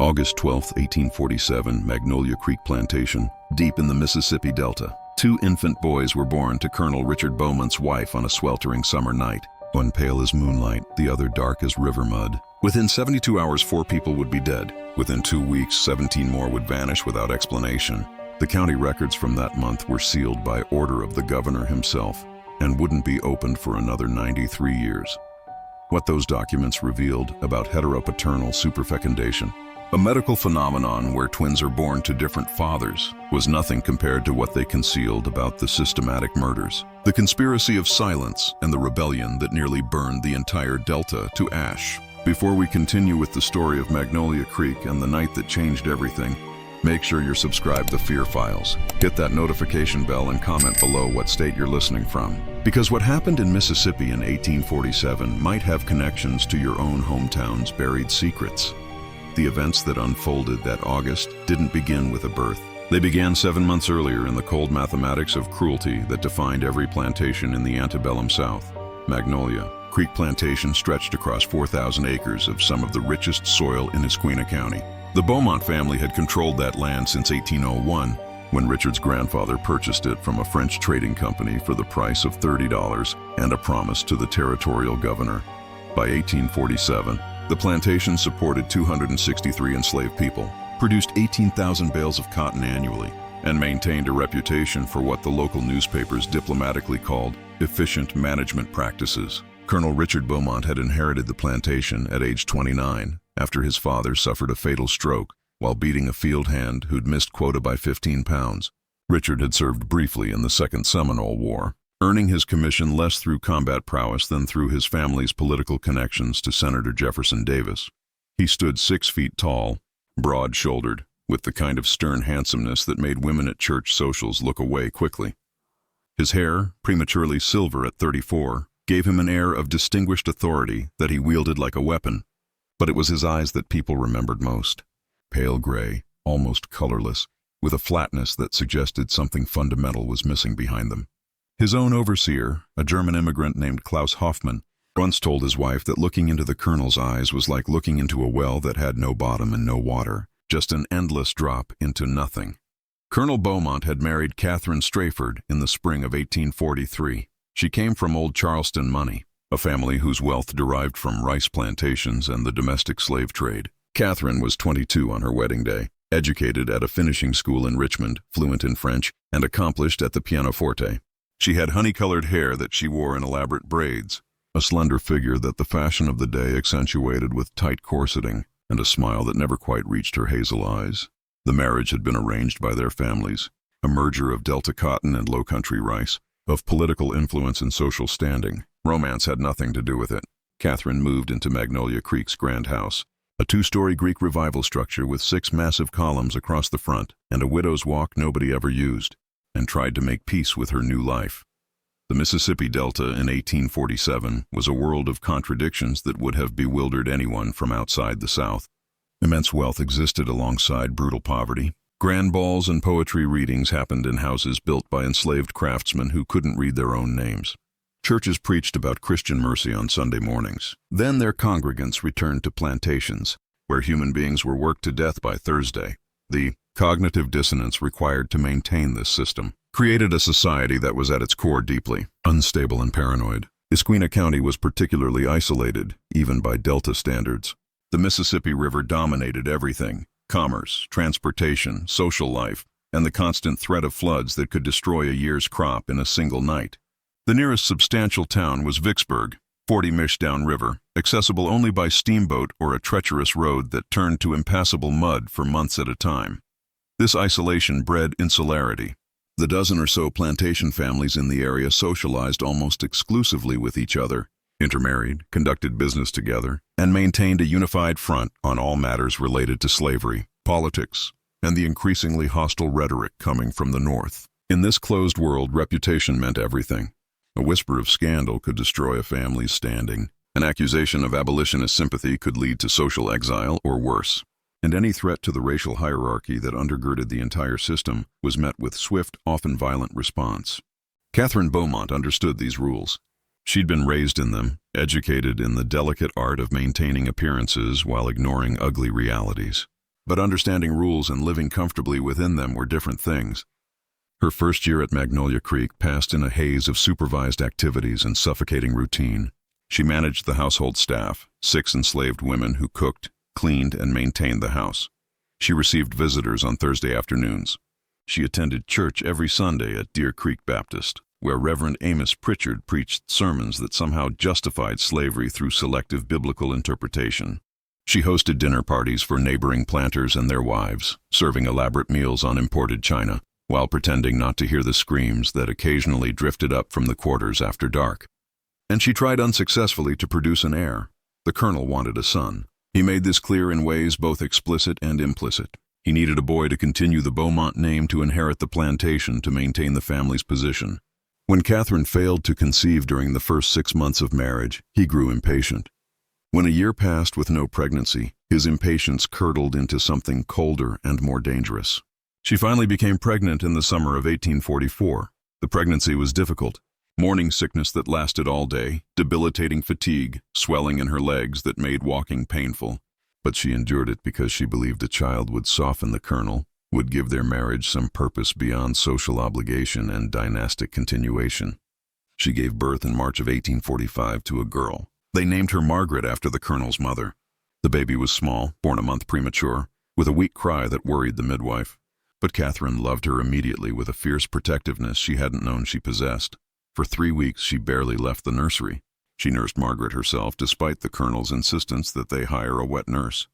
August 12, 1847, Magnolia Creek Plantation, deep in the Mississippi Delta. Two infant boys were born to Colonel Richard Beaumont's wife on a sweltering summer night. One pale as moonlight, the other dark as river mud. Within 72 hours, 4 people would be dead. Within 2 weeks, 17 more would vanish without explanation. The county records from that month were sealed by order of the governor himself and wouldn't be opened for another 93 years. What those documents revealed about heteropaternal superfecundation, a medical phenomenon where twins are born to different fathers, was nothing compared to what they concealed about the systematic murders, the conspiracy of silence, and the rebellion that nearly burned the entire Delta to ash. Before we continue with the story of Magnolia Creek and the night that changed everything, make sure you're subscribed to Fear Files. Hit that notification bell and comment below what state you're listening from. Because what happened in Mississippi in 1847 might have connections to your own hometown's buried secrets. The events that unfolded that August didn't begin with a birth. They began 7 months earlier in the cold mathematics of cruelty that defined every plantation in the antebellum South. Magnolia Creek Plantation stretched across 4,000 acres of some of the richest soil in Esquina County. The Beaumont family had controlled that land since 1801, when Richard's grandfather purchased it from a French trading company for the price of $30 and a promise to the territorial governor. By 1847, the plantation supported 263 enslaved people, produced 18,000 bales of cotton annually, and maintained a reputation for what the local newspapers diplomatically called efficient management practices. Colonel Richard Beaumont had inherited the plantation at age 29 after his father suffered a fatal stroke while beating a field hand who'd missed quota by 15 pounds. Richard had served briefly in the Second Seminole War, earning his commission less through combat prowess than through his family's political connections to Senator Jefferson Davis. He stood 6 feet tall, broad-shouldered, with the kind of stern handsomeness that made women at church socials look away quickly. His hair, prematurely silver at 34, gave him an air of distinguished authority that he wielded like a weapon. But it was his eyes that people remembered most. Pale gray, almost colorless, with a flatness that suggested something fundamental was missing behind them. His own overseer, a German immigrant named Klaus Hoffmann, once told his wife that looking into the colonel's eyes was like looking into a well that had no bottom and no water, just an endless drop into nothing. Colonel Beaumont had married Catherine Strayford in the spring of 1843. She came from Old Charleston money, a family whose wealth derived from rice plantations and the domestic slave trade. Catherine was 22 on her wedding day, educated at a finishing school in Richmond, fluent in French, and accomplished at the pianoforte. She had honey-colored hair that she wore in elaborate braids, a slender figure that the fashion of the day accentuated with tight corseting, and a smile that never quite reached her hazel eyes. The marriage had been arranged by their families, a merger of Delta cotton and low-country rice, of political influence and social standing. Romance had nothing to do with it. Catherine moved into Magnolia Creek's grand house, a 2-story Greek revival structure with 6 massive columns across the front and a widow's walk nobody ever used, and tried to make peace with her new life. The Mississippi Delta in 1847 was a world of contradictions that would have bewildered anyone from outside the South. Immense wealth existed alongside brutal poverty. Grand balls and poetry readings happened in houses built by enslaved craftsmen who couldn't read their own names. Churches preached about Christian mercy on Sunday mornings. Then their congregants returned to plantations, where human beings were worked to death by Thursday. The cognitive dissonance required to maintain this system created a society that was at its core deeply unstable and paranoid. Esquina County was particularly isolated, even by Delta standards. The Mississippi River dominated everything: commerce, transportation, social life, and the constant threat of floods that could destroy a year's crop in a single night. The nearest substantial town was Vicksburg, 40 mish downriver, accessible only by steamboat or a treacherous road that turned to impassable mud for months at a time. This isolation bred insularity. The dozen or so plantation families in the area socialized almost exclusively with each other, intermarried, conducted business together, and maintained a unified front on all matters related to slavery, politics, and the increasingly hostile rhetoric coming from the North. In this closed world, reputation meant everything. A whisper of scandal could destroy a family's standing. An accusation of abolitionist sympathy could lead to social exile or worse. And any threat to the racial hierarchy that undergirded the entire system was met with swift, often violent response. Catherine Beaumont understood these rules. She'd been raised in them, educated in the delicate art of maintaining appearances while ignoring ugly realities. But understanding rules and living comfortably within them were different things. Her first year at Magnolia Creek passed in a haze of supervised activities and suffocating routine. She managed the household staff, 6 enslaved women who cooked, cleaned, and maintained the house. She received visitors on Thursday afternoons. She attended church every Sunday at Deer Creek Baptist, where Reverend Amos Pritchard preached sermons that somehow justified slavery through selective biblical interpretation. She hosted dinner parties for neighboring planters and their wives, serving elaborate meals on imported china, while pretending not to hear the screams that occasionally drifted up from the quarters after dark. And she tried unsuccessfully to produce an heir. The colonel wanted a son. He made this clear in ways both explicit and implicit. He needed a boy to continue the Beaumont name to inherit the plantation to maintain the family's position. When Catherine failed to conceive during the first 6 months of marriage, he grew impatient. When a year passed with no pregnancy, his impatience curdled into something colder and more dangerous. She finally became pregnant in the summer of 1844. The pregnancy was difficult. Morning sickness that lasted all day, debilitating fatigue, swelling in her legs that made walking painful. But she endured it because she believed a child would soften the colonel, would give their marriage some purpose beyond social obligation and dynastic continuation. She gave birth in March of 1845 to a girl. They named her Margaret after the colonel's mother. The baby was small, born a month premature, with a weak cry that worried the midwife. But Catherine loved her immediately with a fierce protectiveness she hadn't known she possessed. For 3 weeks she barely left the nursery. She nursed Margaret herself despite the colonel's insistence that they hire a wet nurse.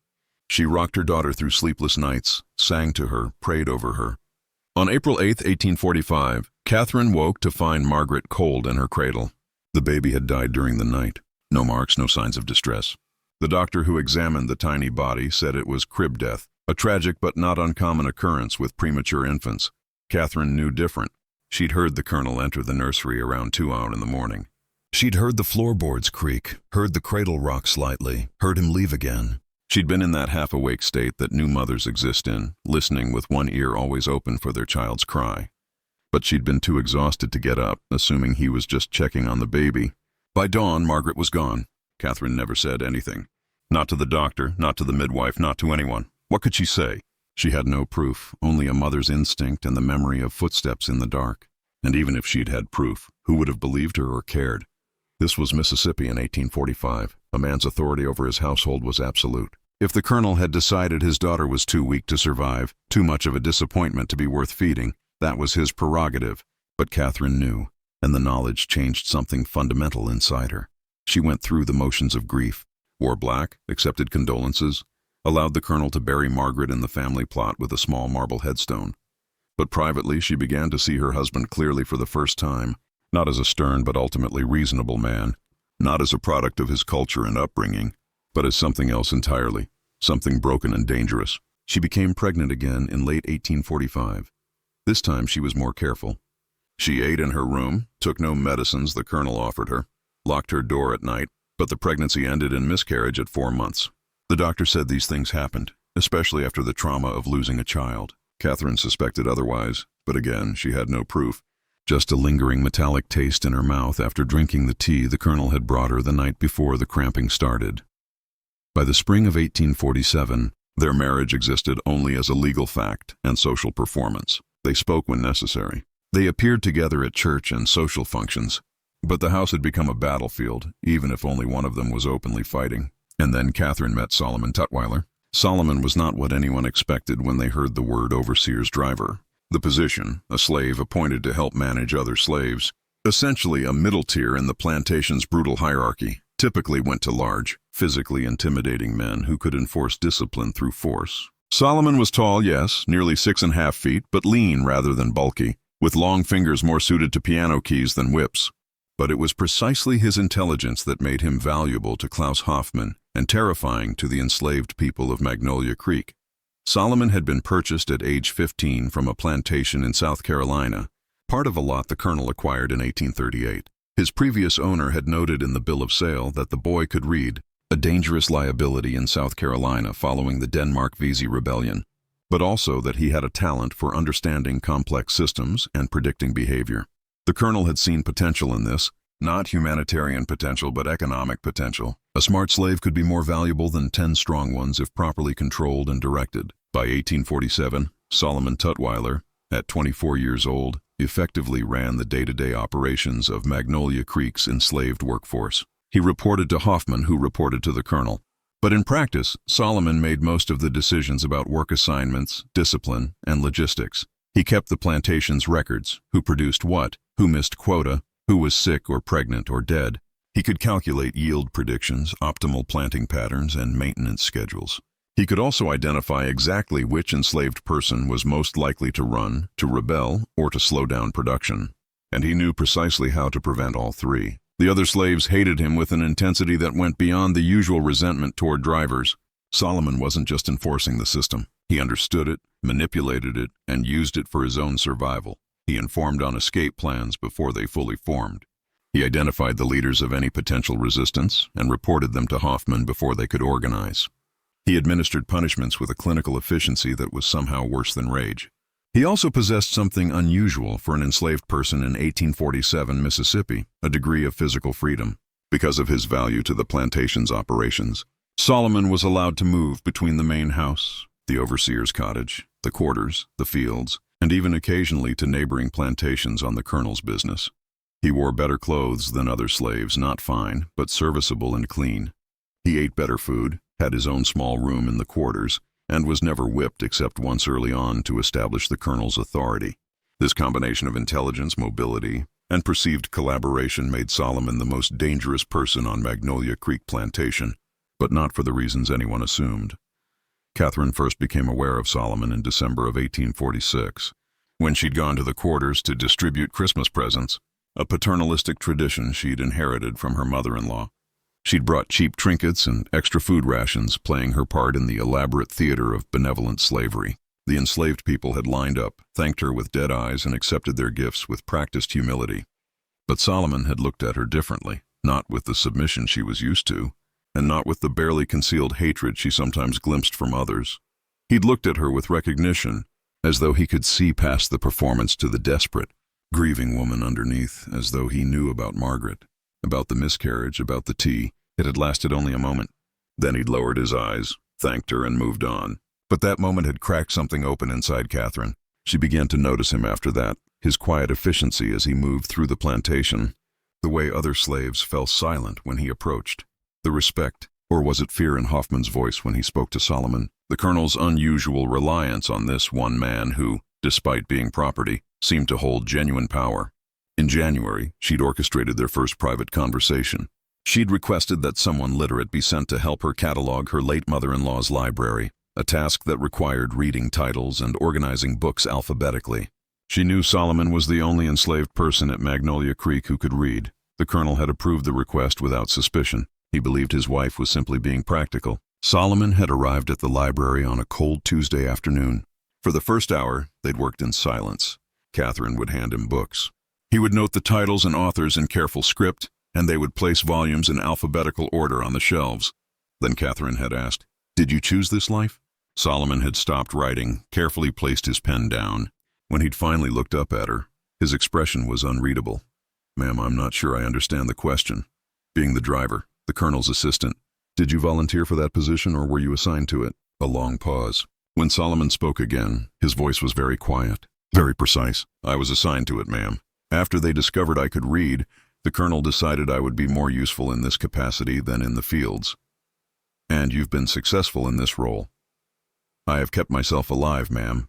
She rocked her daughter through sleepless nights, sang to her, prayed over her. On April 8, 1845, Catherine woke to find Margaret cold in her cradle. The baby had died during the night. No marks, no signs of distress. The doctor who examined the tiny body said it was crib death, a tragic but not uncommon occurrence with premature infants. Catherine knew different. She'd heard the colonel enter the nursery around 2 in the morning. She'd heard the floorboards creak, heard the cradle rock slightly, heard him leave again. She'd been in that half-awake state that new mothers exist in, listening with one ear always open for their child's cry. But she'd been too exhausted to get up, assuming he was just checking on the baby. By dawn, Margaret was gone. Catherine never said anything. Not to the doctor, not to the midwife, not to anyone. What could she say? She had no proof, only a mother's instinct and the memory of footsteps in the dark. And even if she'd had proof, who would have believed her or cared? This was Mississippi in 1845. A man's authority over his household was absolute. If the colonel had decided his daughter was too weak to survive, too much of a disappointment to be worth feeding, that was his prerogative. But Catherine knew, and the knowledge changed something fundamental inside her. She went through the motions of grief, wore black, accepted condolences, allowed the colonel to bury Margaret in the family plot with a small marble headstone. But privately, she began to see her husband clearly for the first time, not as a stern but ultimately reasonable man, not as a product of his culture and upbringing, but as something else entirely, something broken and dangerous. She became pregnant again in late 1845. This time she was more careful. She ate in her room, took no medicines the colonel offered her, locked her door at night, but the pregnancy ended in miscarriage at 4 months. The doctor said these things happened, especially after the trauma of losing a child. Catherine suspected otherwise, but again, she had no proof. Just a lingering metallic taste in her mouth after drinking the tea the colonel had brought her the night before the cramping started. By the spring of 1847, their marriage existed only as a legal fact and social performance. They spoke when necessary. They appeared together at church and social functions, but the house had become a battlefield, even if only one of them was openly fighting. And then Catherine met Solomon Tutwiler. Solomon was not what anyone expected when they heard the word overseer's driver. The position, a slave appointed to help manage other slaves, essentially a middle tier in the plantation's brutal hierarchy, typically went to large, physically intimidating men who could enforce discipline through force. Solomon was tall, yes, nearly 6.5 feet, but lean rather than bulky, with long fingers more suited to piano keys than whips. But it was precisely his intelligence that made him valuable to Klaus Hoffman and terrifying to the enslaved people of Magnolia Creek. Solomon had been purchased at age 15 from a plantation in South Carolina, part of a lot the colonel acquired in 1838. His previous owner had noted in the bill of sale that the boy could read, a dangerous liability in South Carolina following the Denmark-Vesey Rebellion, but also that he had a talent for understanding complex systems and predicting behavior. The colonel had seen potential in this, not humanitarian potential but economic potential. A smart slave could be more valuable than 10 strong ones if properly controlled and directed. By 1847, Solomon Tutwiler, at 24 years old, effectively ran the day-to-day operations of Magnolia Creek's enslaved workforce. He reported to Hoffman, who reported to the colonel. But in practice, Solomon made most of the decisions about work assignments, discipline, and logistics. He kept the plantation's records: who produced what, who missed quota, who was sick or pregnant or dead. He could calculate yield predictions, optimal planting patterns, and maintenance schedules. He could also identify exactly which enslaved person was most likely to run, to rebel, or to slow down production. And he knew precisely how to prevent all three. The other slaves hated him with an intensity that went beyond the usual resentment toward drivers. Solomon wasn't just enforcing the system. He understood it, manipulated it, and used it for his own survival. He informed on escape plans before they fully formed. He identified the leaders of any potential resistance and reported them to Hoffman before they could organize. He administered punishments with a clinical efficiency that was somehow worse than rage. He also possessed something unusual for an enslaved person in 1847 Mississippi, a degree of physical freedom. Because of his value to the plantation's operations, Solomon was allowed to move between the main house, the overseer's cottage, the quarters, the fields, and even occasionally to neighboring plantations on the colonel's business. He wore better clothes than other slaves, not fine, but serviceable and clean. He ate better food, had his own small room in the quarters, and was never whipped except once early on to establish the colonel's authority. This combination of intelligence, mobility, and perceived collaboration made Solomon the most dangerous person on Magnolia Creek Plantation, but not for the reasons anyone assumed. Catherine first became aware of Solomon in December of 1846, when she'd gone to the quarters to distribute Christmas presents, a paternalistic tradition she'd inherited from her mother-in-law. She'd brought cheap trinkets and extra food rations, playing her part in the elaborate theater of benevolent slavery. The enslaved people had lined up, thanked her with dead eyes, and accepted their gifts with practiced humility. But Solomon had looked at her differently, not with the submission she was used to, and not with the barely concealed hatred she sometimes glimpsed from others. He'd looked at her with recognition, as though he could see past the performance to the desperate, grieving woman underneath, as though he knew about Margaret, about the miscarriage, about the tea. It had lasted only a moment. Then he'd lowered his eyes, thanked her, and moved on. But that moment had cracked something open inside Catherine. She began to notice him after that, his quiet efficiency as he moved through the plantation, the way other slaves fell silent when he approached, the respect, or was it fear in Hoffman's voice when he spoke to Solomon, the colonel's unusual reliance on this one man who, despite being property, seemed to hold genuine power. In January, she'd orchestrated their first private conversation. She'd requested that someone literate be sent to help her catalog her late mother-in-law's library, a task that required reading titles and organizing books alphabetically. She knew Solomon was the only enslaved person at Magnolia Creek who could read. The colonel had approved the request without suspicion. He believed his wife was simply being practical. Solomon had arrived at the library on a cold Tuesday afternoon. For the first hour, they'd worked in silence. Catherine would hand him books. He would note the titles and authors in careful script, and they would place volumes in alphabetical order on the shelves. Then Catherine had asked, "Did you choose this life?" Solomon had stopped writing, carefully placed his pen down. When he'd finally looked up at her, his expression was unreadable. "Ma'am, I'm not sure I understand the question." Being the driver, the colonel's assistant, "Did you volunteer for that position or were you assigned to it?" A long pause. When Solomon spoke again, his voice was very quiet, very precise. "I was assigned to it, ma'am. After they discovered I could read, the colonel decided I would be more useful in this capacity than in the fields. And you've been successful in this role." "I have kept myself alive, ma'am."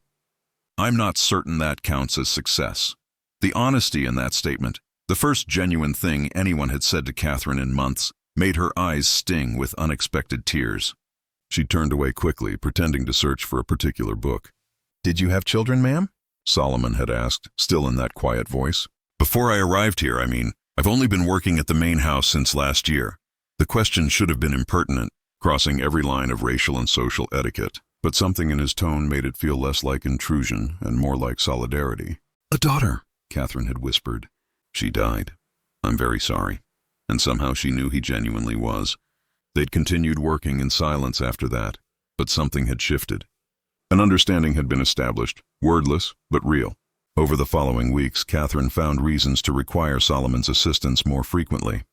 "I'm not certain that counts as success." The honesty in that statement, the first genuine thing anyone had said to Catherine in months, made her eyes sting with unexpected tears. She turned away quickly, pretending to search for a particular book. "Did you have children, ma'am?" Solomon had asked, still in that quiet voice. "Before I arrived here, I mean. I've only been working at the main house since last year." The question should have been impertinent, crossing every line of racial and social etiquette, but something in his tone made it feel less like intrusion and more like solidarity. "A daughter," Catherine had whispered. "She died. I'm very sorry." And somehow she knew he genuinely was. They'd continued working in silence after that, but something had shifted. An understanding had been established, wordless but real. Over the following weeks, Catherine found reasons to require Solomon's assistance more frequently.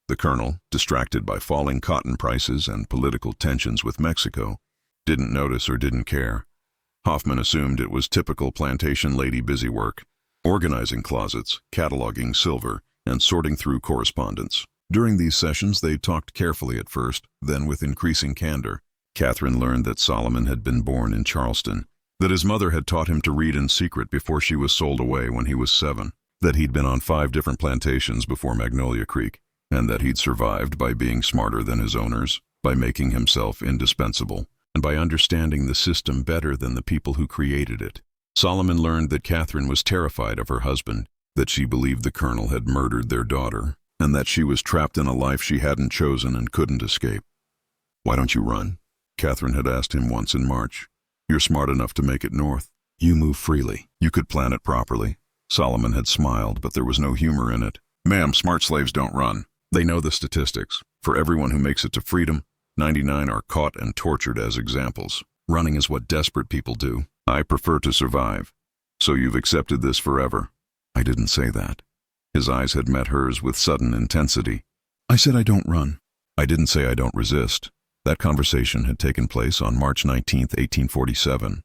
The colonel, distracted by falling cotton prices and political tensions with Mexico, didn't notice or didn't care. Hoffman assumed it was typical plantation lady busywork, organizing closets, cataloging silver, and sorting through correspondence. During these sessions, they talked carefully at first, then with increasing candor. Catherine learned that Solomon had been born in Charleston, that his mother had taught him to read in secret before she was sold away when he was 7, that he'd been on 5 different plantations before Magnolia Creek, and that he'd survived by being smarter than his owners, by making himself indispensable, and by understanding the system better than the people who created it. Solomon learned that Catherine was terrified of her husband, that she believed the colonel had murdered their daughter, and that she was trapped in a life she hadn't chosen and couldn't escape. "Why don't you run?" Catherine had asked him once in March. "You're smart enough to make it north. You move freely. You could plan it properly." Solomon had smiled, but there was no humor in it. "Ma'am, smart slaves don't run. They know the statistics. For everyone who makes it to freedom, 99 are caught and tortured as examples. Running is what desperate people do. I prefer to survive. So you've accepted this forever." "I didn't say that." His eyes had met hers with sudden intensity. "I said I don't run. I didn't say I don't resist." That conversation had taken place on March 19, 1847.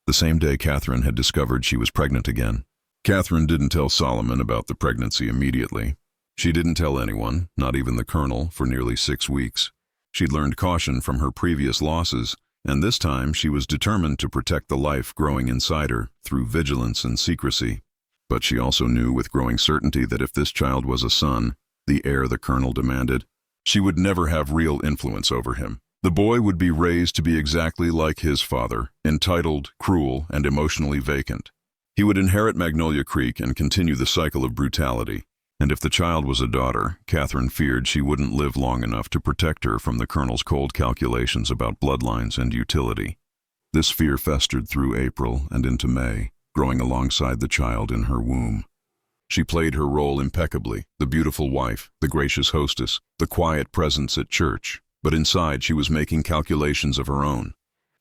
The same day Catherine had discovered she was pregnant again. Catherine didn't tell Solomon about the pregnancy immediately. She didn't tell anyone, not even the colonel, for nearly 6 weeks. She'd learned caution from her previous losses, and this time she was determined to protect the life growing inside her through vigilance and secrecy. But she also knew with growing certainty that if this child was a son, the heir the colonel demanded, she would never have real influence over him. The boy would be raised to be exactly like his father, entitled, cruel, and emotionally vacant. He would inherit Magnolia Creek and continue the cycle of brutality. And if the child was a daughter, Catherine feared she wouldn't live long enough to protect her from the colonel's cold calculations about bloodlines and utility. This fear festered through April and into May, growing alongside the child in her womb. She played her role impeccably, the beautiful wife, the gracious hostess, the quiet presence at church. But inside she was making calculations of her own.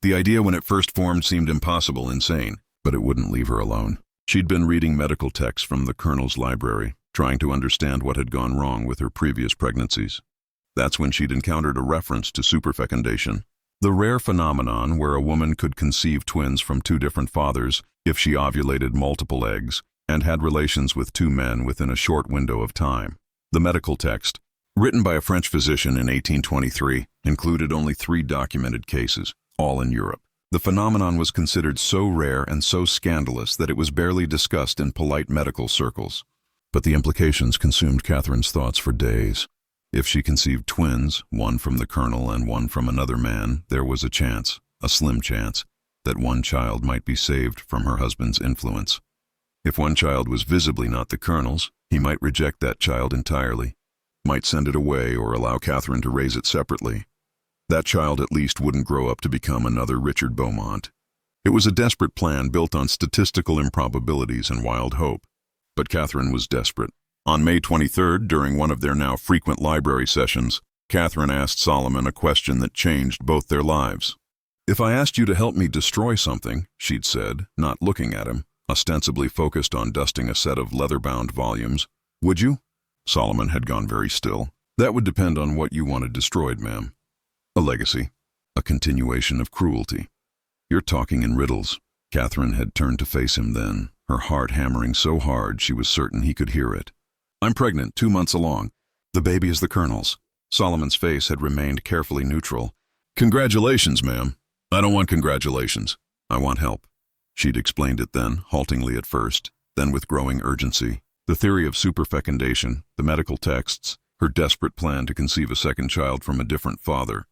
The idea when it first formed seemed impossible, insane, but it wouldn't leave her alone. She'd been reading medical texts from the colonel's library, trying to understand what had gone wrong with her previous pregnancies. That's when she'd encountered a reference to superfecundation, the rare phenomenon where a woman could conceive twins from 2 different fathers if she ovulated multiple eggs and had relations with 2 men within a short window of time. The medical text, written by a French physician in 1823, included only 3 documented cases, all in Europe. The phenomenon was considered so rare and so scandalous that it was barely discussed in polite medical circles. But the implications consumed Catherine's thoughts for days. If she conceived twins, one from the colonel and one from another man, there was a chance, a slim chance, that one child might be saved from her husband's influence. If one child was visibly not the colonel's, he might reject that child entirely, might send it away or allow Catherine to raise it separately. That child at least wouldn't grow up to become another Richard Beaumont. It was a desperate plan built on statistical improbabilities and wild hope. But Catherine was desperate. On May 23rd, during one of their now frequent library sessions, Catherine asked Solomon a question that changed both their lives. "If I asked you to help me destroy something," she'd said, not looking at him, ostensibly focused on dusting a set of leather-bound volumes, "would you?" Solomon had gone very still. "That would depend on what you wanted destroyed, ma'am." "A legacy. A continuation of cruelty." "You're talking in riddles." Catherine had turned to face him then, her heart hammering so hard she was certain he could hear it. "I'm pregnant, 2 months along. The baby is the colonel's." Solomon's face had remained carefully neutral. "Congratulations, ma'am." "I don't want congratulations. I want help." She'd explained it then, haltingly at first, then with growing urgency. The theory of superfecundation, the medical texts, her desperate plan to conceive a second child from a different father,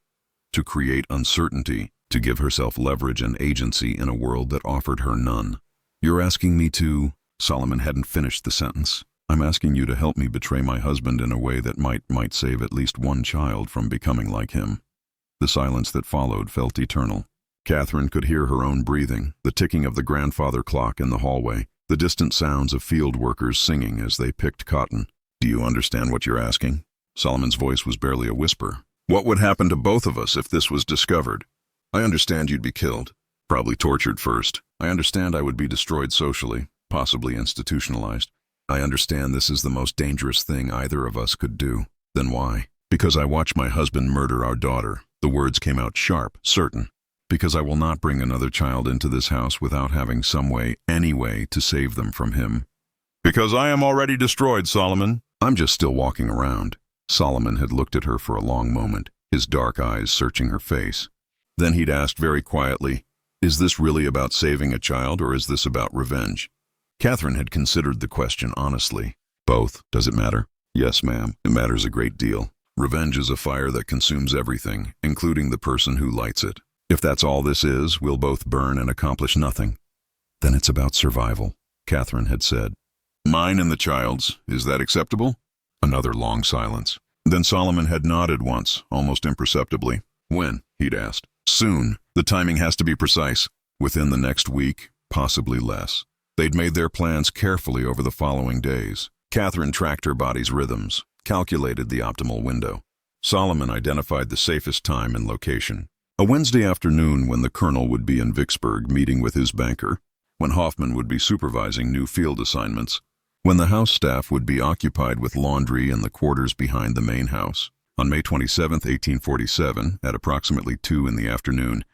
to create uncertainty, to give herself leverage and agency in a world that offered her none. "You're asking me to—" Solomon hadn't finished the sentence. "I'm asking you to help me betray my husband in a way that might save at least one child from becoming like him." The silence that followed felt eternal. Catherine could hear her own breathing, the ticking of the grandfather clock in the hallway, the distant sounds of field workers singing as they picked cotton. "Do you understand what you're asking?" Solomon's voice was barely a whisper. "What would happen to both of us if this was discovered? I understand you'd be killed, probably tortured first. I understand I would be destroyed socially, possibly institutionalized. I understand this is the most dangerous thing either of us could do. Then why?" "Because I watched my husband murder our daughter." The words came out sharp, certain. Because I will not bring another child into this house without having some way, any way, to save them from him. Because I am already destroyed, Solomon. I'm just still walking around. Solomon had looked at her for a long moment, his dark eyes searching her face. Then he'd asked very quietly, "Is this really about saving a child, or is this about revenge?" Catherine had considered the question honestly. Both. Does it matter? Yes, ma'am. It matters a great deal. Revenge is a fire that consumes everything, including the person who lights it. If that's all this is, we'll both burn and accomplish nothing. Then it's about survival, Catherine had said. Mine and the child's. Is that acceptable? Another long silence. Then Solomon had nodded once, almost imperceptibly. When? He'd asked. Soon. The timing has to be precise. Within the next week, possibly less. They'd made their plans carefully over the following days. Catherine tracked her body's rhythms, calculated the optimal window. Solomon identified the safest time and location. A Wednesday afternoon when the colonel would be in Vicksburg meeting with his banker, when Hoffman would be supervising new field assignments, when the house staff would be occupied with laundry in the quarters behind the main house. On May 27, 1847, at approximately 2 in the afternoon,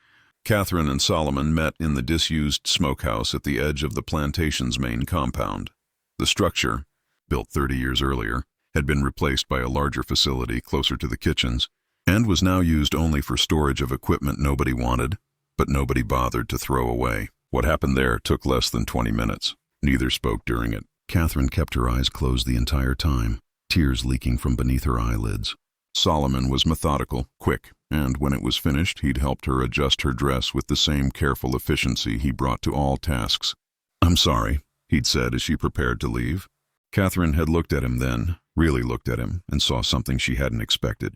Catherine and Solomon met in the disused smokehouse at the edge of the plantation's main compound. The structure, built 30 years earlier, had been replaced by a larger facility closer to the kitchens, and was now used only for storage of equipment nobody wanted, but nobody bothered to throw away. What happened there took less than 20 minutes. Neither spoke during it. Catherine kept her eyes closed the entire time, tears leaking from beneath her eyelids. Solomon was methodical, quick, and when it was finished, he'd helped her adjust her dress with the same careful efficiency he brought to all tasks. I'm sorry, he'd said as she prepared to leave. Catherine had looked at him then, really looked at him, and saw something she hadn't expected.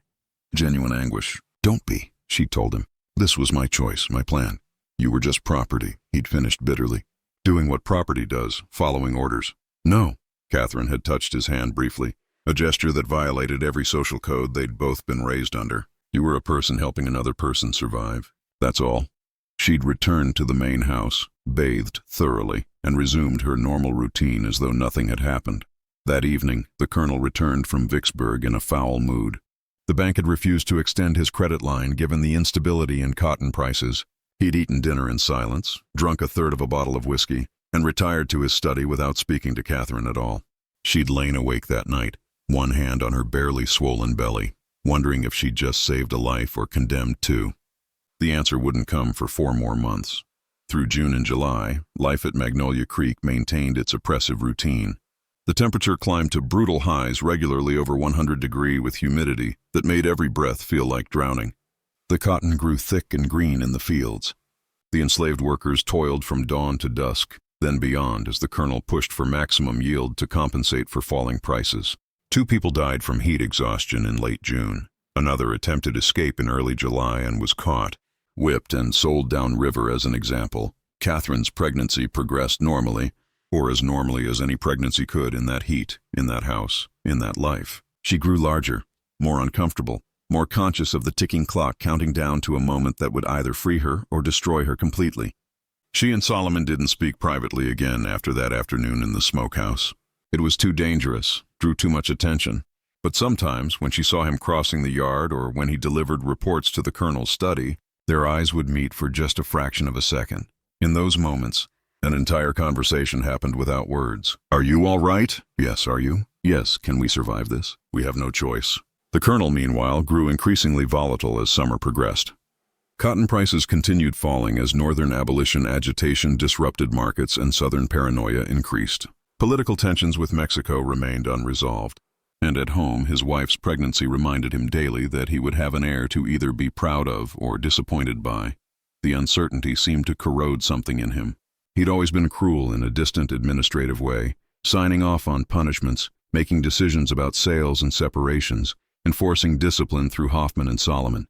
Genuine anguish. Don't be, she told him. This was my choice, my plan. You were just property, he'd finished bitterly. Doing what property does, following orders. No, Catherine had touched his hand briefly, a gesture that violated every social code they'd both been raised under. You were a person helping another person survive. That's all. She'd returned to the main house, bathed thoroughly, and resumed her normal routine as though nothing had happened. That evening, the colonel returned from Vicksburg in a foul mood. The bank had refused to extend his credit line given the instability in cotton prices. He'd eaten dinner in silence, drunk a third of a bottle of whiskey, and retired to his study without speaking to Catherine at all. She'd lain awake that night, one hand on her barely swollen belly, wondering if she'd just saved a life or condemned two. The answer wouldn't come for 4 more months. Through June and July, life at Magnolia Creek maintained its oppressive routine. The temperature climbed to brutal highs regularly over 100 degrees with humidity that made every breath feel like drowning. The cotton grew thick and green in the fields. The enslaved workers toiled from dawn to dusk, then beyond as the colonel pushed for maximum yield to compensate for falling prices. 2 people died from heat exhaustion in late June. Another attempted escape in early July and was caught, whipped and sold downriver as an example. Catherine's pregnancy progressed normally, or as normally as any pregnancy could in that heat, in that house, in that life. She grew larger, more uncomfortable, more conscious of the ticking clock counting down to a moment that would either free her or destroy her completely. She and Solomon didn't speak privately again after that afternoon in the smokehouse. It was too dangerous, drew too much attention. But sometimes, when she saw him crossing the yard or when he delivered reports to the colonel's study, their eyes would meet for just a fraction of a second. In those moments, an entire conversation happened without words. Are you all right? Yes, are you? Yes, can we survive this? We have no choice. The colonel, meanwhile, grew increasingly volatile as summer progressed. Cotton prices continued falling as northern abolition agitation disrupted markets and southern paranoia increased. Political tensions with Mexico remained unresolved. And at home, his wife's pregnancy reminded him daily that he would have an heir to either be proud of or disappointed by. The uncertainty seemed to corrode something in him. He'd always been cruel in a distant administrative way, signing off on punishments, making decisions about sales and separations, enforcing discipline through Hoffman and Solomon.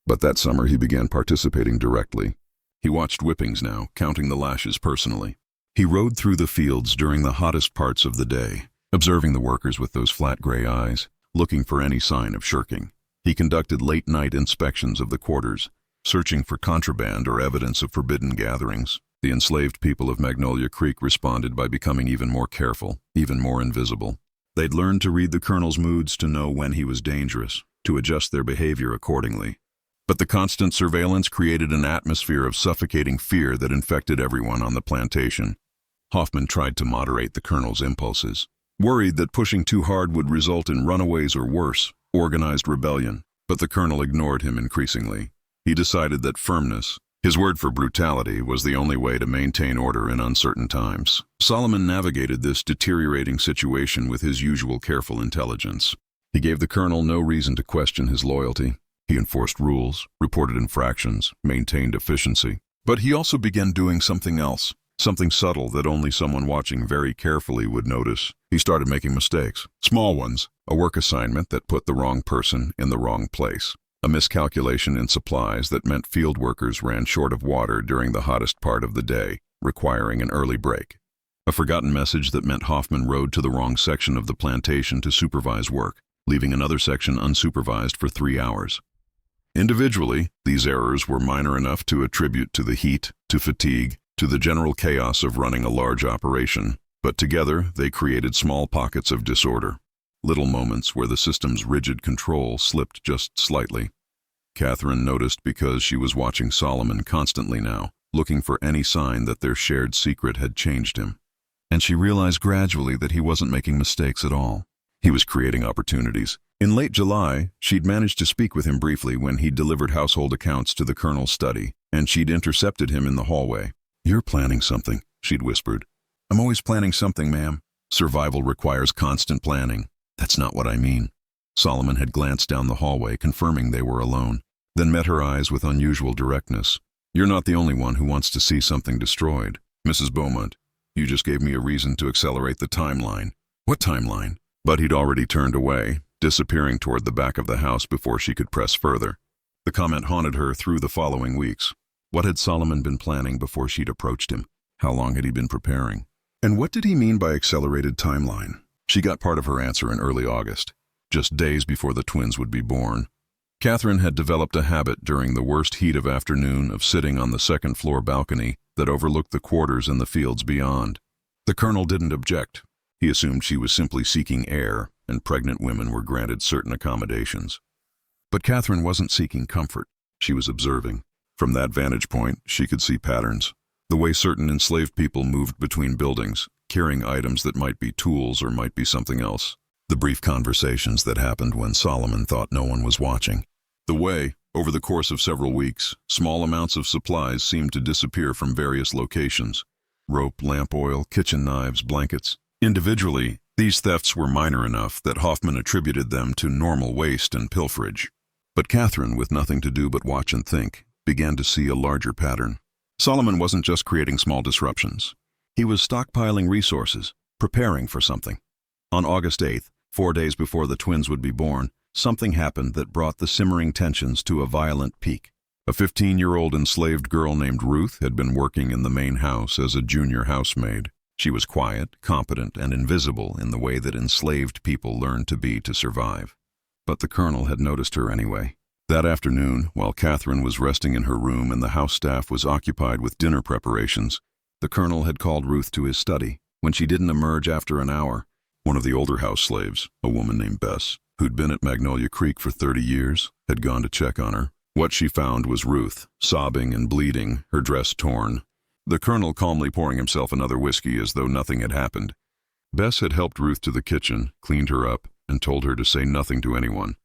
But that summer he began participating directly. He watched whippings now, counting the lashes personally. He rode through the fields during the hottest parts of the day, observing the workers with those flat gray eyes, looking for any sign of shirking. He conducted late-night inspections of the quarters, searching for contraband or evidence of forbidden gatherings. The enslaved people of Magnolia Creek responded by becoming even more careful, even more invisible. They'd learned to read the colonel's moods to know when he was dangerous, to adjust their behavior accordingly. But the constant surveillance created an atmosphere of suffocating fear that infected everyone on the plantation. Hoffman tried to moderate the colonel's impulses, worried that pushing too hard would result in runaways or worse, organized rebellion. But the colonel ignored him increasingly. He decided that firmness, his word for brutality, was the only way to maintain order in uncertain times. Solomon navigated this deteriorating situation with his usual careful intelligence. He gave the colonel no reason to question his loyalty. He enforced rules, reported infractions, maintained efficiency. But he also began doing something else, something subtle that only someone watching very carefully would notice. He started making mistakes, small ones, a work assignment that put the wrong person in the wrong place, a miscalculation in supplies that meant field workers ran short of water during the hottest part of the day, requiring an early break, a forgotten message that meant Hoffman rode to the wrong section of the plantation to supervise work, leaving another section unsupervised for 3 hours. Individually, these errors were minor enough to attribute to the heat, to fatigue, to the general chaos of running a large operation, but together they created small pockets of disorder, little moments where the system's rigid control slipped just slightly. Catherine noticed because she was watching Solomon constantly now, looking for any sign that their shared secret had changed him. And she realized gradually that he wasn't making mistakes at all. He was creating opportunities. In late July, she'd managed to speak with him briefly when he'd delivered household accounts to the colonel's study, and she'd intercepted him in the hallway. "You're planning something," she'd whispered. "I'm always planning something, ma'am. Survival requires constant planning." "That's not what I mean." Solomon had glanced down the hallway, confirming they were alone, then met her eyes with unusual directness. "You're not the only one who wants to see something destroyed. Mrs. Beaumont, you just gave me a reason to accelerate the timeline." "What timeline?" But he'd already turned away, disappearing toward the back of the house before she could press further. The comment haunted her through the following weeks. What had Solomon been planning before she'd approached him? How long had he been preparing? And what did he mean by accelerated timeline? She got part of her answer in early August, just days before the twins would be born. Catherine had developed a habit during the worst heat of afternoon of sitting on the second-floor balcony that overlooked the quarters and the fields beyond. The colonel didn't object. He assumed she was simply seeking air, and pregnant women were granted certain accommodations. But Catherine wasn't seeking comfort. She was observing. From that vantage point, she could see patterns. The way certain enslaved people moved between buildings, carrying items that might be tools or might be something else. The brief conversations that happened when Solomon thought no one was watching. The way, over the course of several weeks, small amounts of supplies seemed to disappear from various locations. Rope, lamp oil, kitchen knives, blankets. Individually, these thefts were minor enough that Hoffman attributed them to normal waste and pilferage. But Catherine, with nothing to do but watch and think, began to see a larger pattern. Solomon wasn't just creating small disruptions. He was stockpiling resources, preparing for something. On August 8th, 4 days before the twins would be born, something happened that brought the simmering tensions to a violent peak. A 15-year-old enslaved girl named Ruth had been working in the main house as a junior housemaid. She was quiet, competent, and invisible in the way that enslaved people learned to be to survive. But the colonel had noticed her anyway. That afternoon, while Catherine was resting in her room and the house staff was occupied with dinner preparations, the colonel had called Ruth to his study. When she didn't emerge after an hour, one of the older house slaves, a woman named Bess, who'd been at Magnolia Creek for 30 years, had gone to check on her. What she found was Ruth, sobbing and bleeding, her dress torn. The colonel calmly pouring himself another whiskey as though nothing had happened. Bess had helped Ruth to the kitchen, cleaned her up, and told her to say nothing to anyone.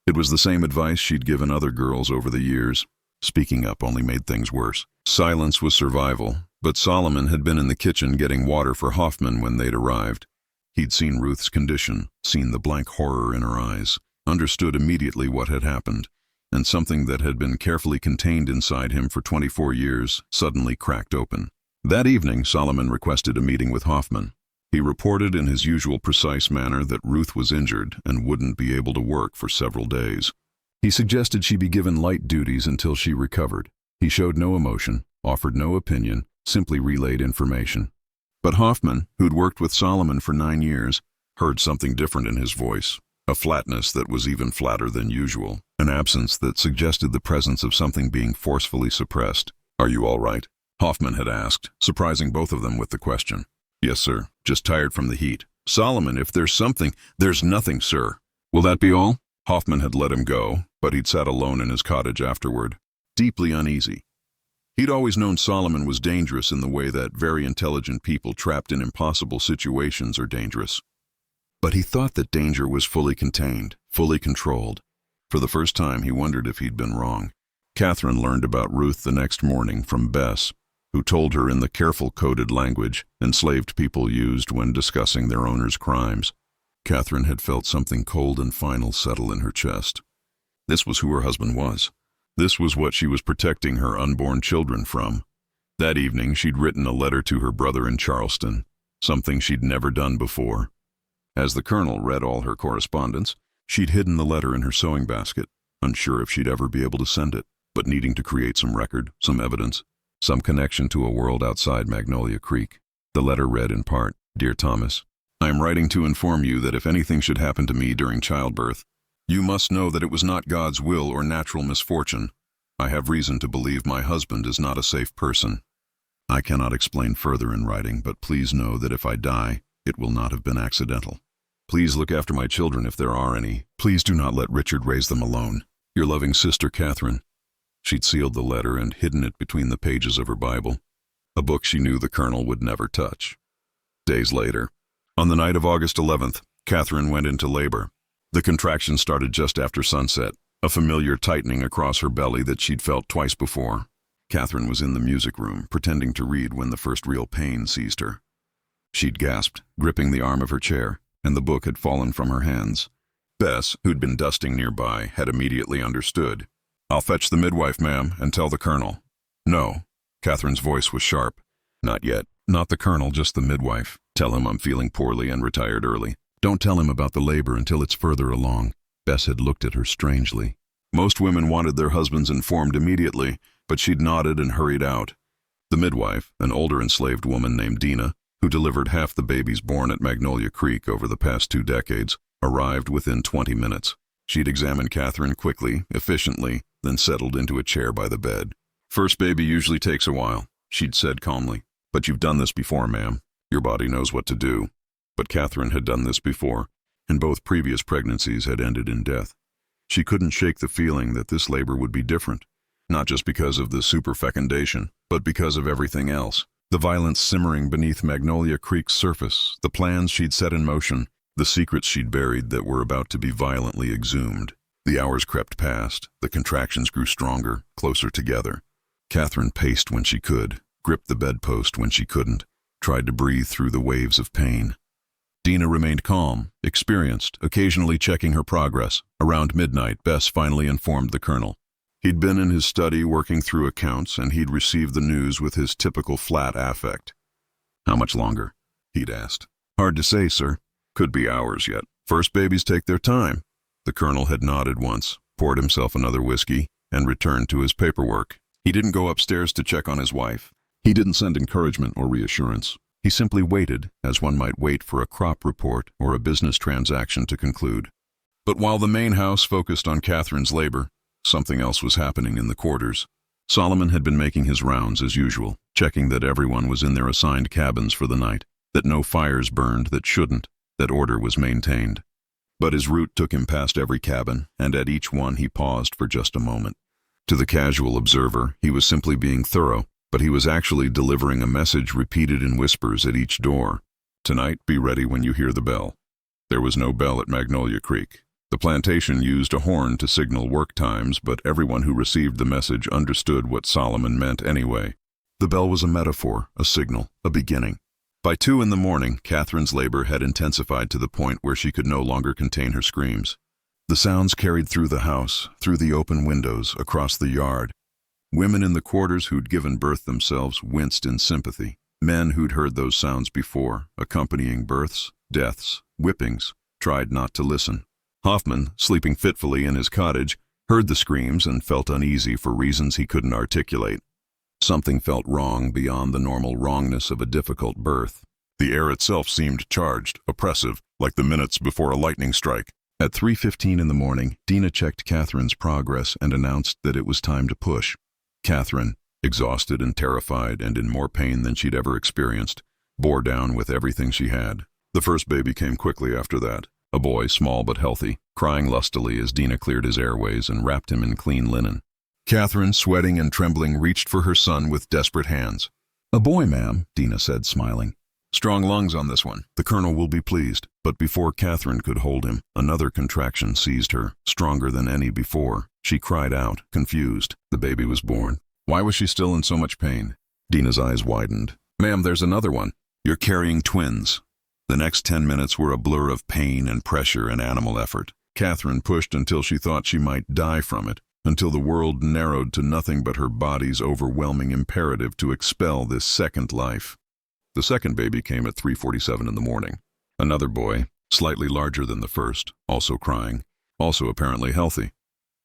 It was the same advice she'd given other girls over the years. Speaking up only made things worse. Silence was survival, but Solomon had been in the kitchen getting water for Hoffman when they'd arrived. He'd seen Ruth's condition, seen the blank horror in her eyes, understood immediately what had happened, and something that had been carefully contained inside him for 24 years suddenly cracked open. That evening, Solomon requested a meeting with Hoffman. He reported in his usual precise manner that Ruth was injured and wouldn't be able to work for several days. He suggested she be given light duties until she recovered. He showed no emotion, offered no opinion, simply relayed information. But Hoffman, who'd worked with Solomon for 9 years, heard something different in his voice, a flatness that was even flatter than usual, an absence that suggested the presence of something being forcefully suppressed. "Are you all right?" Hoffman had asked, surprising both of them with the question. "Yes, sir. Just tired from the heat." "Solomon, if there's something—" "There's nothing, sir." "Will that be all?" Hoffman had let him go, but he'd sat alone in his cottage afterward, deeply uneasy. He'd always known Solomon was dangerous in the way that very intelligent people trapped in impossible situations are dangerous. But he thought that danger was fully contained, fully controlled. For the first time, he wondered if he'd been wrong. Catherine learned about Ruth the next morning from Bess, who told her in the careful coded language enslaved people used when discussing their owners' crimes. Catherine had felt something cold and final settle in her chest. This was who her husband was. This was what she was protecting her unborn children from. That evening, she'd written a letter to her brother in Charleston, something she'd never done before. As the colonel read all her correspondence, she'd hidden the letter in her sewing basket, unsure if she'd ever be able to send it, but needing to create some record, some evidence, some connection to a world outside Magnolia Creek. The letter read in part, "Dear Thomas, I am writing to inform you that if anything should happen to me during childbirth, you must know that it was not God's will or natural misfortune. I have reason to believe my husband is not a safe person. I cannot explain further in writing, but please know that if I die, it will not have been accidental. Please look after my children if there are any. Please do not let Richard raise them alone. Your loving sister, Catherine." She'd sealed the letter and hidden it between the pages of her Bible, a book she knew the colonel would never touch. Days later, on the night of August 11th, Catherine went into labor. The contraction started just after sunset, a familiar tightening across her belly that she'd felt twice before. Catherine was in the music room, pretending to read when the first real pain seized her. She'd gasped, gripping the arm of her chair, and the book had fallen from her hands. Bess, who'd been dusting nearby, had immediately understood. "I'll fetch the midwife, ma'am, and tell the colonel." "No." Catherine's voice was sharp. "Not yet. Not the colonel, just the midwife. Tell him I'm feeling poorly and retired early. Don't tell him about the labor until it's further along." Bess had looked at her strangely. Most women wanted their husbands informed immediately, but she'd nodded and hurried out. The midwife, an older enslaved woman named Dina, who delivered half the babies born at Magnolia Creek over the past 2 decades, arrived within 20 minutes. She'd examined Catherine quickly, efficiently, then settled into a chair by the bed. "First baby usually takes a while," she'd said calmly. "But you've done this before, ma'am. Your body knows what to do." But Catherine had done this before, and both previous pregnancies had ended in death. She couldn't shake the feeling that this labor would be different, not just because of the superfecundation, but because of everything else. The violence simmering beneath Magnolia Creek's surface, the plans she'd set in motion, the secrets she'd buried that were about to be violently exhumed. The hours crept past, the contractions grew stronger, closer together. Catherine paced when she could, gripped the bedpost when she couldn't, tried to breathe through the waves of pain. Dina remained calm, experienced, occasionally checking her progress. Around midnight, Bess finally informed the colonel. He'd been in his study working through accounts, and he'd received the news with his typical flat affect. "How much longer?" he'd asked. "Hard to say, sir. Could be hours yet. First babies take their time." The colonel had nodded once, poured himself another whiskey, and returned to his paperwork. He didn't go upstairs to check on his wife. He didn't send encouragement or reassurance. He simply waited, as one might wait for a crop report or a business transaction to conclude. But while the main house focused on Catherine's labor, something else was happening in the quarters. Solomon had been making his rounds as usual, checking that everyone was in their assigned cabins for the night, that no fires burned that shouldn't, that order was maintained. But his route took him past every cabin, and at each one he paused for just a moment. To the casual observer, he was simply being thorough, but he was actually delivering a message repeated in whispers at each door. "Tonight, be ready when you hear the bell." There was no bell at Magnolia Creek. The plantation used a horn to signal work times, but everyone who received the message understood what Solomon meant anyway. The bell was a metaphor, a signal, a beginning. By 2 in the morning, Catherine's labor had intensified to the point where she could no longer contain her screams. The sounds carried through the house, through the open windows, across the yard. Women in the quarters who'd given birth themselves winced in sympathy. Men who'd heard those sounds before, accompanying births, deaths, whippings, tried not to listen. Hoffman, sleeping fitfully in his cottage, heard the screams and felt uneasy for reasons he couldn't articulate. Something felt wrong beyond the normal wrongness of a difficult birth. The air itself seemed charged, oppressive, like the minutes before a lightning strike. At 3:15 in the morning, Dina checked Catherine's progress and announced that it was time to push. Catherine, exhausted and terrified and in more pain than she'd ever experienced, bore down with everything she had. The first baby came quickly after that, a boy small but healthy, crying lustily as Dina cleared his airways and wrapped him in clean linen. Catherine, sweating and trembling, reached for her son with desperate hands. "A boy, ma'am," Dina said, smiling. "Strong lungs on this one. The colonel will be pleased." But before Catherine could hold him, another contraction seized her, stronger than any before. She cried out, confused. The baby was born. Why was she still in so much pain? Dina's eyes widened. "Ma'am, there's another one. You're carrying twins." The next 10 minutes were a blur of pain and pressure and animal effort. Catherine pushed until she thought she might die from it, until the world narrowed to nothing but her body's overwhelming imperative to expel this second life. The second baby came at 3:47 in the morning. Another boy, slightly larger than the first, also crying, also apparently healthy.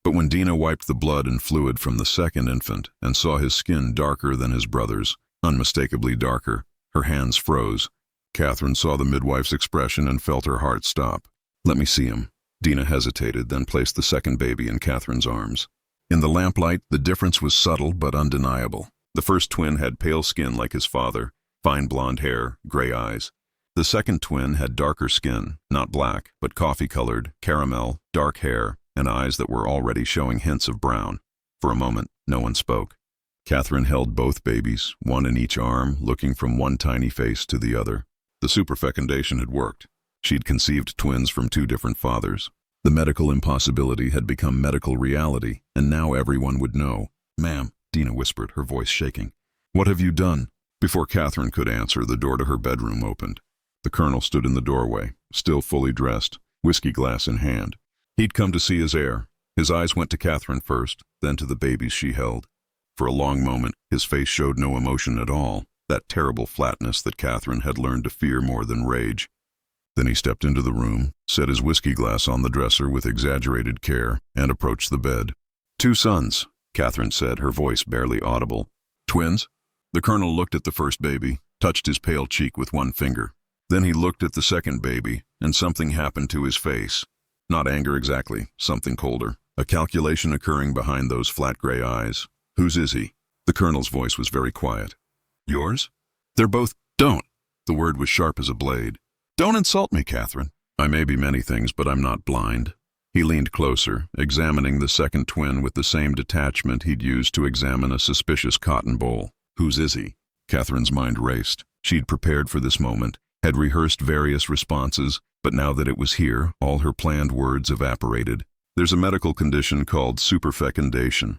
But when Dina wiped the blood and fluid from the second infant and saw his skin darker than his brother's, unmistakably darker, her hands froze. Catherine saw the midwife's expression and felt her heart stop. "Let me see him." Dina hesitated, then placed the second baby in Catherine's arms. In the lamplight, the difference was subtle but undeniable. The first twin had pale skin like his father, fine blonde hair, gray eyes. The second twin had darker skin, not black, but coffee-colored, caramel, dark hair, and eyes that were already showing hints of brown. For a moment, no one spoke. Catherine held both babies, one in each arm, looking from one tiny face to the other. The superfecundation had worked. She'd conceived twins from two different fathers. The medical impossibility had become medical reality, and now everyone would know. "Ma'am," Dina whispered, her voice shaking. "What have you done?" Before Catherine could answer, the door to her bedroom opened. The colonel stood in the doorway, still fully dressed, whiskey glass in hand. He'd come to see his heir. His eyes went to Catherine first, then to the babies she held. For a long moment, his face showed no emotion at all, that terrible flatness that Catherine had learned to fear more than rage. Then he stepped into the room, set his whiskey glass on the dresser with exaggerated care, and approached the bed. "2 sons," Catherine said, her voice barely audible. "Twins?" The colonel looked at the first baby, touched his pale cheek with one finger. Then he looked at the second baby, and something happened to his face. Not anger exactly, something colder. A calculation occurring behind those flat gray eyes. "Whose is he?" The colonel's voice was very quiet. "Yours?" "They're both—" "Don't!" The word was sharp as a blade. "Don't insult me, Catherine. I may be many things, but I'm not blind." He leaned closer, examining the second twin with the same detachment he'd used to examine a suspicious cotton boll. "Whose is he?" Catherine's mind raced. She'd prepared for this moment, had rehearsed various responses, but now that it was here, all her planned words evaporated. "There's a medical condition called superfecundation."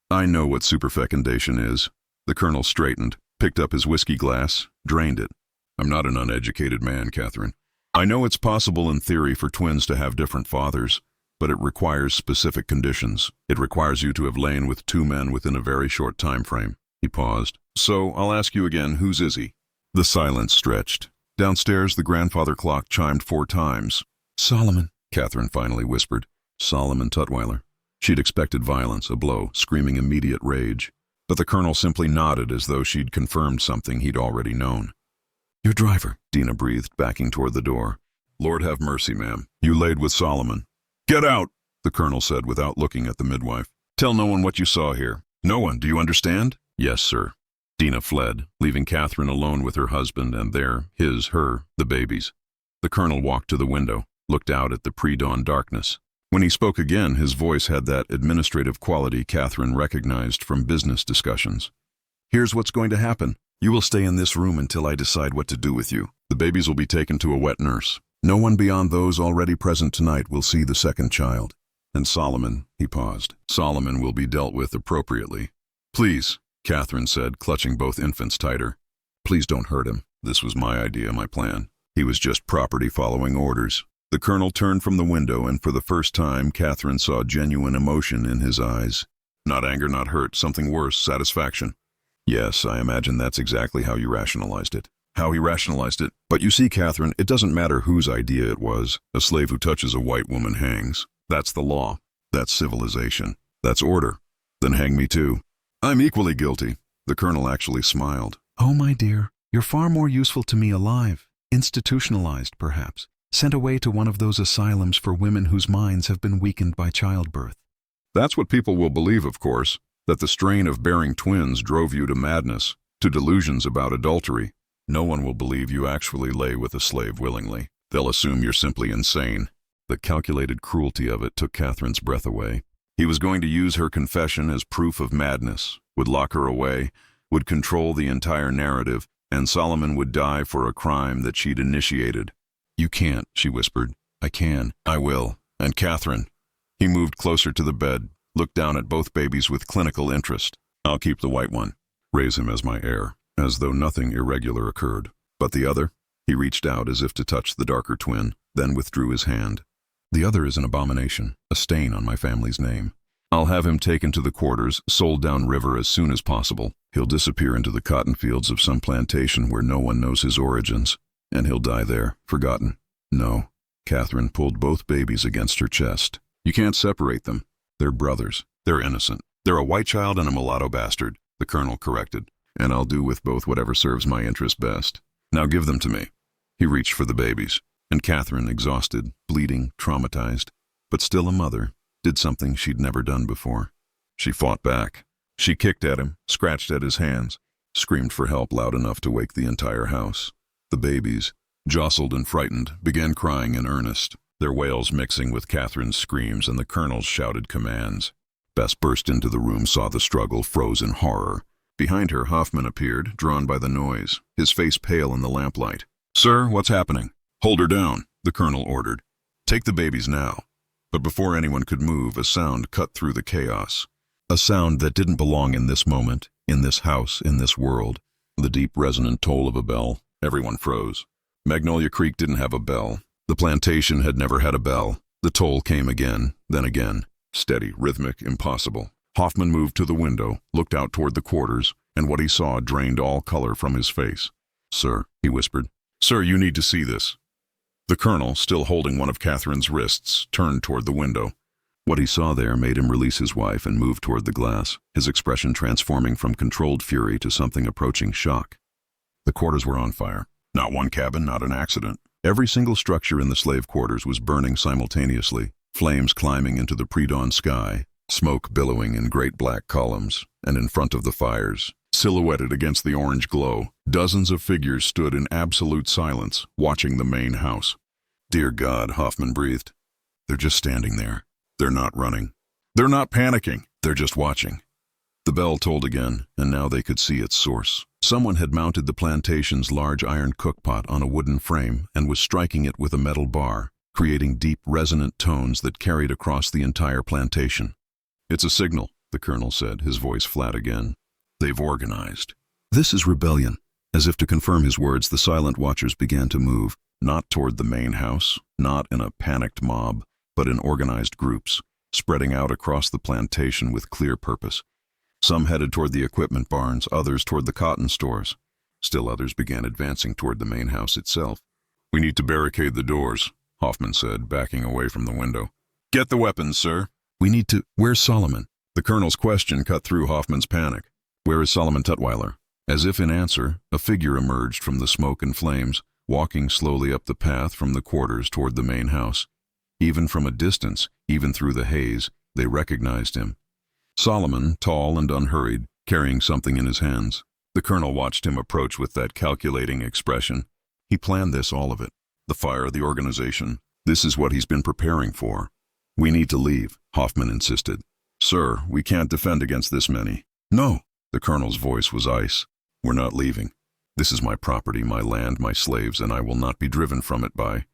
"I know what superfecundation is." The colonel straightened, picked up his whiskey glass, drained it. "I'm not an uneducated man, Catherine. I know it's possible in theory for twins to have different fathers, but it requires specific conditions. It requires you to have lain with 2 men within a very short time frame." He paused. "So, I'll ask you again, whose is he?" The silence stretched. Downstairs, the grandfather clock chimed 4 times. "Solomon," Catherine finally whispered. Solomon Tutwiler. She'd expected violence, a blow, screaming immediate rage. But the colonel simply nodded as though she'd confirmed something he'd already known. "Your driver," Dina breathed, backing toward the door. "Lord have mercy, ma'am. You laid with Solomon." "Get out," the colonel said without looking at the midwife. "Tell no one what you saw here. No one, do you understand?" "Yes, sir." Dina fled, leaving Catherine alone with her husband and the babies. The colonel walked to the window, looked out at the pre-dawn darkness. When he spoke again, his voice had that administrative quality Catherine recognized from business discussions. "Here's what's going to happen. You will stay in this room until I decide what to do with you. The babies will be taken to a wet nurse. No one beyond those already present tonight will see the second child. And Solomon," he paused, "Solomon will be dealt with appropriately." "Please," Catherine said, clutching both infants tighter. "Please don't hurt him. This was my idea, my plan. He was just property following orders." The colonel turned from the window, and for the first time, Catherine saw genuine emotion in his eyes. Not anger, not hurt, something worse, satisfaction. "Yes, I imagine that's exactly how you rationalized it." "How he rationalized it? But you see, Catherine, it doesn't matter whose idea it was. A slave who touches a white woman hangs. That's the law. That's civilization. That's order. Then hang me too. I'm equally guilty." The colonel actually smiled. "Oh, my dear, you're far more useful to me alive. Institutionalized, perhaps. Sent away to one of those asylums for women whose minds have been weakened by childbirth." "That's what people will believe, of course, that the strain of bearing twins drove you to madness, to delusions about adultery. No one will believe you actually lay with a slave willingly. They'll assume you're simply insane." The calculated cruelty of it took Catherine's breath away. He was going to use her confession as proof of madness, would lock her away, would control the entire narrative, and Solomon would die for a crime that she'd initiated. "You can't," she whispered. "I can. I will. And Catherine." He moved closer to the bed, looked down at both babies with clinical interest. "I'll keep the white one. Raise him as my heir," as though nothing irregular occurred. "But the other?" He reached out as if to touch the darker twin, then withdrew his hand. "The other is an abomination, a stain on my family's name. I'll have him taken to the quarters, sold downriver as soon as possible. He'll disappear into the cotton fields of some plantation where no one knows his origins, and he'll die there, forgotten." "No." Catherine pulled both babies against her chest. "You can't separate them. They're brothers. They're innocent. They're a white child and a mulatto bastard," the colonel corrected. "And I'll do with both whatever serves my interest best. Now give them to me." He reached for the babies, and Catherine, exhausted, bleeding, traumatized, but still a mother, did something she'd never done before. She fought back. She kicked at him, scratched at his hands, screamed for help loud enough to wake the entire house. The babies, jostled and frightened, began crying in earnest, their wails mixing with Catherine's screams and the colonel's shouted commands. Bess burst into the room, saw the struggle, froze in horror. Behind her, Hoffman appeared, drawn by the noise, his face pale in the lamplight. "Sir, what's happening?" "Hold her down," the colonel ordered. "Take the babies now." But before anyone could move, a sound cut through the chaos. A sound that didn't belong in this moment, in this house, in this world. The deep, resonant toll of a bell. Everyone froze. Magnolia Creek didn't have a bell. The plantation had never had a bell. The toll came again, then again. Steady, rhythmic, impossible. Hoffman moved to the window, looked out toward the quarters, and what he saw drained all color from his face. "Sir," he whispered. "Sir, you need to see this." The colonel, still holding one of Catherine's wrists, turned toward the window. What he saw there made him release his wife and move toward the glass, his expression transforming from controlled fury to something approaching shock. The quarters were on fire. Not one cabin, not an accident. Every single structure in the slave quarters was burning simultaneously, flames climbing into the pre-dawn sky, smoke billowing in great black columns, and in front of the fires, silhouetted against the orange glow, dozens of figures stood in absolute silence, watching the main house. "Dear God," Hoffman breathed. "They're just standing there. They're not running. They're not panicking. They're just watching." The bell tolled again, and now they could see its source. Someone had mounted the plantation's large iron cookpot on a wooden frame and was striking it with a metal bar, creating deep, resonant tones that carried across the entire plantation. "It's a signal," the colonel said, his voice flat again. "They've organized. This is rebellion." As if to confirm his words, the silent watchers began to move, not toward the main house, not in a panicked mob, but in organized groups, spreading out across the plantation with clear purpose. Some headed toward the equipment barns, others toward the cotton stores. Still others began advancing toward the main house itself. "We need to barricade the doors," Hoffman said, backing away from the window. "Get the weapons, sir." "We need to— Where's Solomon?" The colonel's question cut through Hoffman's panic. "Where is Solomon Tutwiler?" As if in answer, a figure emerged from the smoke and flames, walking slowly up the path from the quarters toward the main house. Even from a distance, even through the haze, they recognized him. Solomon, tall and unhurried, carrying something in his hands. The colonel watched him approach with that calculating expression. He planned this, all of it. The fire, the organization. This is what he's been preparing for. "We need to leave," Hoffman insisted. "Sir, we can't defend against this many." "No." The colonel's voice was ice. "We're not leaving. This is my property, my land, my slaves, and I will not be driven from it by—"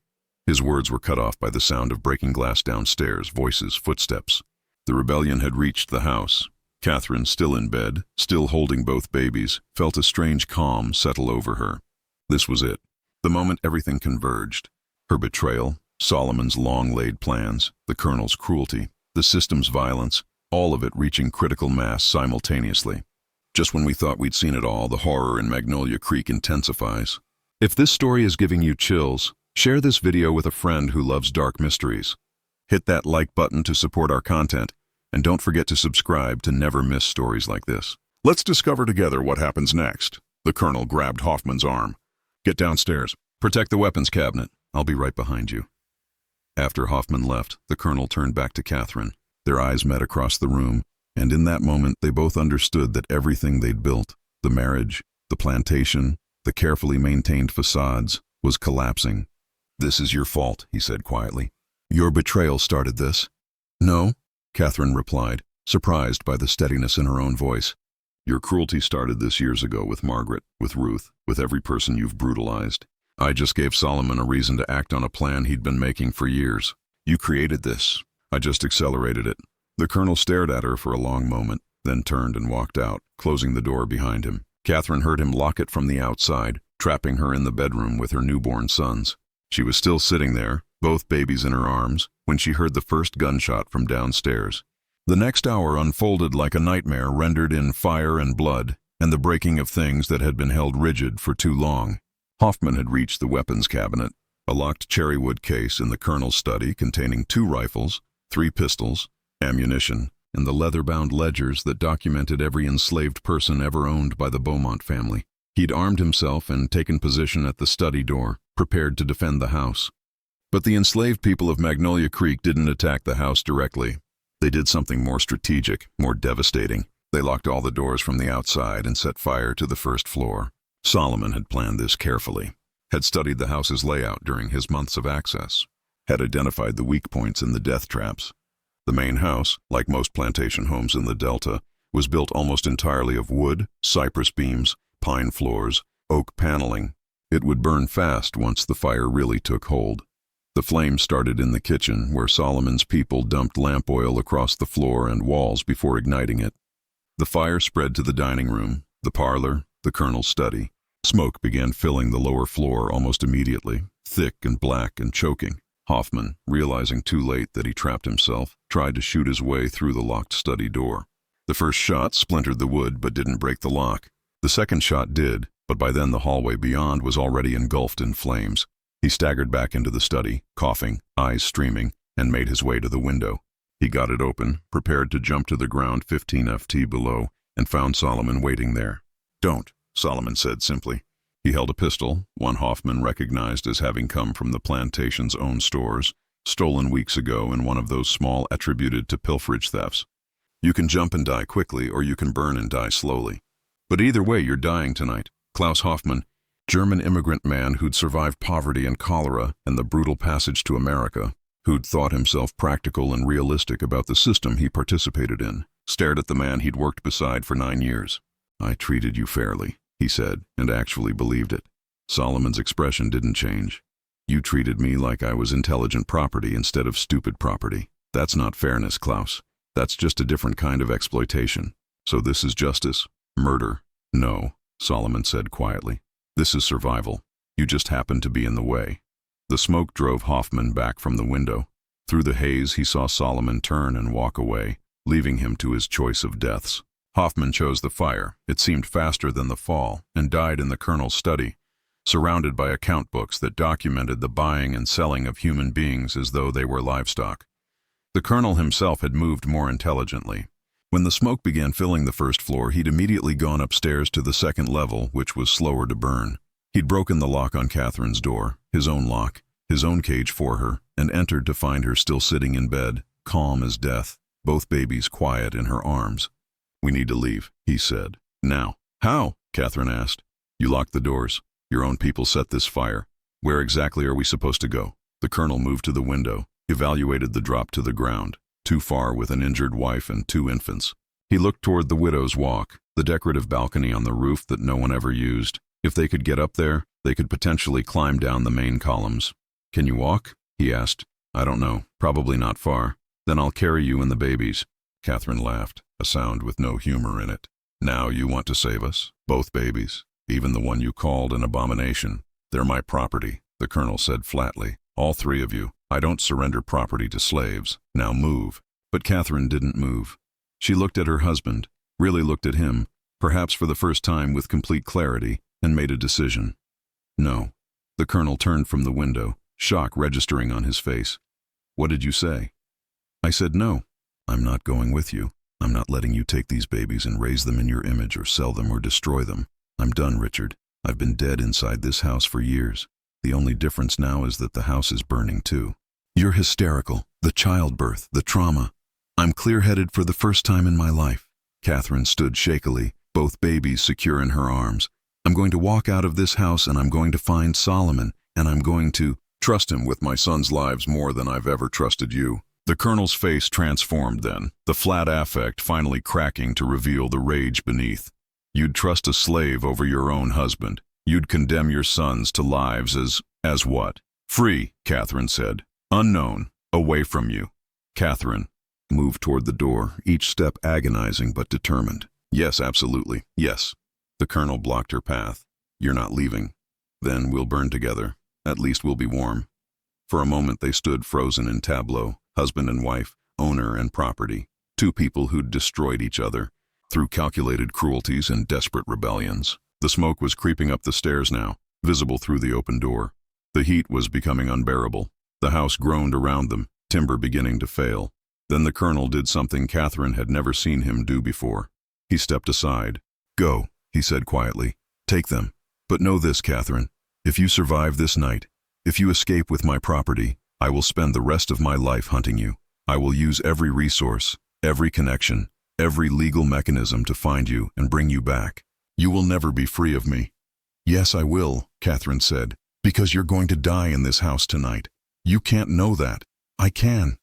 His words were cut off by the sound of breaking glass downstairs, voices, footsteps. The rebellion had reached the house. Catherine, still in bed, still holding both babies, felt a strange calm settle over her. This was it. The moment everything converged. Her betrayal, Solomon's long-laid plans, the colonel's cruelty, the system's violence, all of it reaching critical mass simultaneously. Just when we thought we'd seen it all, the horror in Magnolia Creek intensifies. If this story is giving you chills, share this video with a friend who loves dark mysteries. Hit that like button to support our content, and don't forget to subscribe to never miss stories like this. Let's discover together what happens next. The colonel grabbed Hoffman's arm. "Get downstairs. Protect the weapons cabinet. I'll be right behind you." After Hoffman left, the colonel turned back to Catherine. Their eyes met across the room, and in that moment they both understood that everything they'd built, the marriage, the plantation, the carefully maintained facades, was collapsing. "This is your fault," he said quietly. Your betrayal started this. No, Catherine replied, surprised by the steadiness in her own voice. Your cruelty started this years ago with Margaret, with Ruth, with every person you've brutalized. I just gave Solomon a reason to act on a plan he'd been making for years. You created this. I just accelerated it. The colonel stared at her for a long moment, then turned and walked out, closing the door behind him. Catherine heard him lock it from the outside, trapping her in the bedroom with her newborn sons. She was still sitting there, both babies in her arms, when she heard the first gunshot from downstairs. The next hour unfolded like a nightmare rendered in fire and blood, and the breaking of things that had been held rigid for too long. Hoffman had reached the weapons cabinet, a locked cherrywood case in the colonel's study containing 2 rifles, 3 pistols, ammunition, and the leather-bound ledgers that documented every enslaved person ever owned by the Beaumont family. He'd armed himself and taken position at the study door, prepared to defend the house. But the enslaved people of Magnolia Creek didn't attack the house directly. They did something more strategic, more devastating. They locked all the doors from the outside and set fire to the first floor. Solomon had planned this carefully, had studied the house's layout during his months of access, had identified the weak points in the death traps. The main house, like most plantation homes in the Delta, was built almost entirely of wood, cypress beams, pine floors, oak paneling. It would burn fast once the fire really took hold. The flames started in the kitchen, where Solomon's people dumped lamp oil across the floor and walls before igniting it. The fire spread to the dining room, the parlor, the colonel's study. Smoke began filling the lower floor almost immediately, thick and black and choking. Hoffman, realizing too late that he trapped himself, tried to shoot his way through the locked study door. The first shot splintered the wood but didn't break the lock. The second shot did, but by then the hallway beyond was already engulfed in flames. He staggered back into the study, coughing, eyes streaming, and made his way to the window. He got it open, prepared to jump to the ground 15 ft below, and found Solomon waiting there. "Don't," Solomon said simply. He held a pistol, one Hoffman recognized as having come from the plantation's own stores, stolen weeks ago in one of those small attributed to pilferage thefts. "You can jump and die quickly, or you can burn and die slowly. But either way, you're dying tonight." Klaus Hoffman, German immigrant man who'd survived poverty and cholera and the brutal passage to America, who'd thought himself practical and realistic about the system he participated in, stared at the man he'd worked beside for 9 years. "I treated you fairly," he said, and actually believed it. Solomon's expression didn't change. "You treated me like I was intelligent property instead of stupid property. That's not fairness, Klaus. That's just a different kind of exploitation. So this is justice? Murder?" "No," Solomon said quietly. "This is survival. You just happened to be in the way." The smoke drove Hoffman back from the window. Through the haze, he saw Solomon turn and walk away, leaving him to his choice of deaths. Hoffman chose the fire. It seemed faster than the fall, and died in the colonel's study, surrounded by account books that documented the buying and selling of human beings as though they were livestock. The colonel himself had moved more intelligently. When the smoke began filling the first floor, he'd immediately gone upstairs to the second level, which was slower to burn. He'd broken the lock on Catherine's door, his own lock, his own cage for her, and entered to find her still sitting in bed, calm as death, both babies quiet in her arms. "We need to leave," he said. "Now." "How?" Catherine asked. "You locked the doors. Your own people set this fire. Where exactly are we supposed to go?" The colonel moved to the window, evaluated the drop to the ground, too far with an injured wife and 2 infants. He looked toward the widow's walk, the decorative balcony on the roof that no one ever used. If they could get up there, they could potentially climb down the main columns. "Can you walk?" he asked. "I don't know. Probably not far. Then I'll carry you and the babies." Catherine laughed, a sound with no humor in it. "Now you want to save us? Both babies? Even the one you called an abomination? They're my property," the colonel said flatly. "All 3 of you. I don't surrender property to slaves. Now move." But Catherine didn't move. She looked at her husband, really looked at him, perhaps for the first time with complete clarity, and made a decision. "No." The colonel turned from the window, shock registering on his face. "What did you say?" "I said no. I'm not going with you. I'm not letting you take these babies and raise them in your image or sell them or destroy them. I'm done, Richard. I've been dead inside this house for years. The only difference now is that the house is burning too. You're hysterical. The childbirth, the trauma. I'm clear-headed for the first time in my life." Catherine stood shakily, both babies secure in her arms. "I'm going to walk out of this house and I'm going to find Solomon, and I'm going to—" Trust him with my son's lives more than I've ever trusted you." The colonel's face transformed then, the flat affect finally cracking to reveal the rage beneath. "You'd trust a slave over your own husband. You'd condemn your sons to lives as what?" "Free," Catherine said. "Unknown. Away from you." Catherine moved toward the door, each step agonizing but determined. "Yes, absolutely. Yes." The colonel blocked her path. "You're not leaving. Then we'll burn together. At least we'll be warm." For a moment they stood frozen in tableau, husband and wife, owner and property, two people who'd destroyed each other through calculated cruelties and desperate rebellions. The smoke was creeping up the stairs now, visible through the open door. The heat was becoming unbearable. The house groaned around them, timber beginning to fail. Then the colonel did something Catherine had never seen him do before. He stepped aside. "Go," he said quietly. "Take them. But know this, Catherine. If you survive this night, if you escape with my property, I will spend the rest of my life hunting you. I will use every resource, every connection, every legal mechanism to find you and bring you back. You will never be free of me." "Yes, I will," Catherine said, "because you're going to die in this house tonight. You can't know that. I can."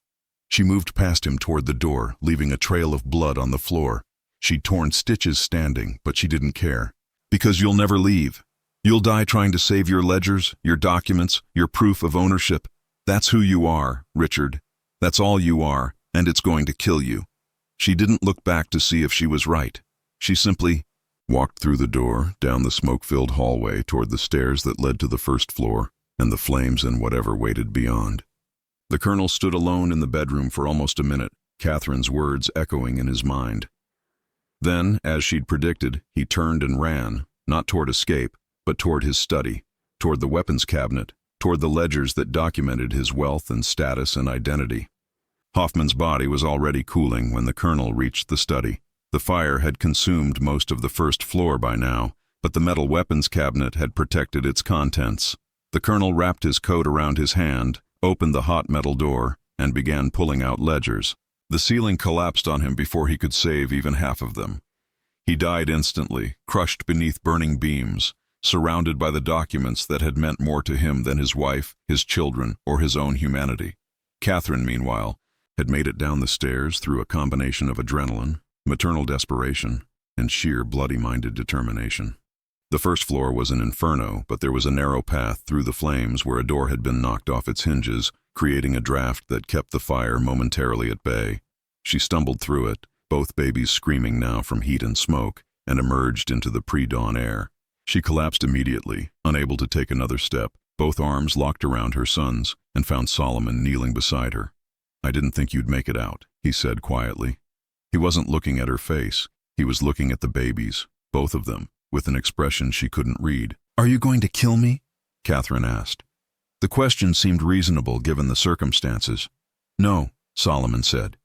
She moved past him toward the door, leaving a trail of blood on the floor. She'd torn stitches standing, but she didn't care. "Because you'll never leave. You'll die trying to save your ledgers, your documents, your proof of ownership. That's who you are, Richard. That's all you are, and it's going to kill you." She didn't look back to see if she was right. She simply walked through the door, down the smoke-filled hallway toward the stairs that led to the first floor, and the flames and whatever waited beyond. The colonel stood alone in the bedroom for almost a minute, Catherine's words echoing in his mind. Then, as she'd predicted, he turned and ran, not toward escape, but toward his study, toward the weapons cabinet, toward the ledgers that documented his wealth and status and identity. Hoffman's body was already cooling when the colonel reached the study. The fire had consumed most of the first floor by now, but the metal weapons cabinet had protected its contents. The colonel wrapped his coat around his hand, opened the hot metal door, and began pulling out ledgers. The ceiling collapsed on him before he could save even half of them. He died instantly, crushed beneath burning beams, surrounded by the documents that had meant more to him than his wife, his children, or his own humanity. Catherine, meanwhile, had made it down the stairs through a combination of adrenaline, maternal desperation, and sheer bloody-minded determination. The first floor was an inferno, but there was a narrow path through the flames where a door had been knocked off its hinges, creating a draft that kept the fire momentarily at bay. She stumbled through it, both babies screaming now from heat and smoke, and emerged into the pre-dawn air. She collapsed immediately, unable to take another step, both arms locked around her sons, and found Solomon kneeling beside her. "I didn't think you'd make it out," he said quietly. He wasn't looking at her face. He was looking at the babies, both of them, with an expression she couldn't read. "Are you going to kill me?" Catherine asked. The question seemed reasonable given the circumstances. "No," Solomon said.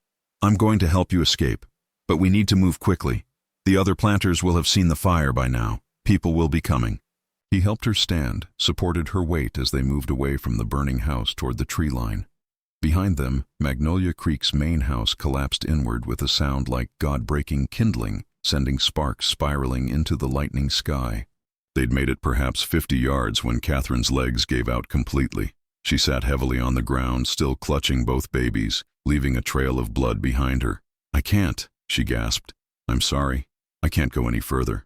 "I'm going to help you escape, but we need to move quickly. The other planters will have seen the fire by now. People will be coming." He helped her stand, supported her weight as they moved away from the burning house toward the tree line. Behind them, Magnolia Creek's main house collapsed inward with a sound like God-breaking kindling, sending sparks spiraling into the lightning sky. They'd made it perhaps 50 yards when Catherine's legs gave out completely. She sat heavily on the ground, still clutching both babies, leaving a trail of blood behind her. "I can't," she gasped. "I'm sorry. I can't go any further."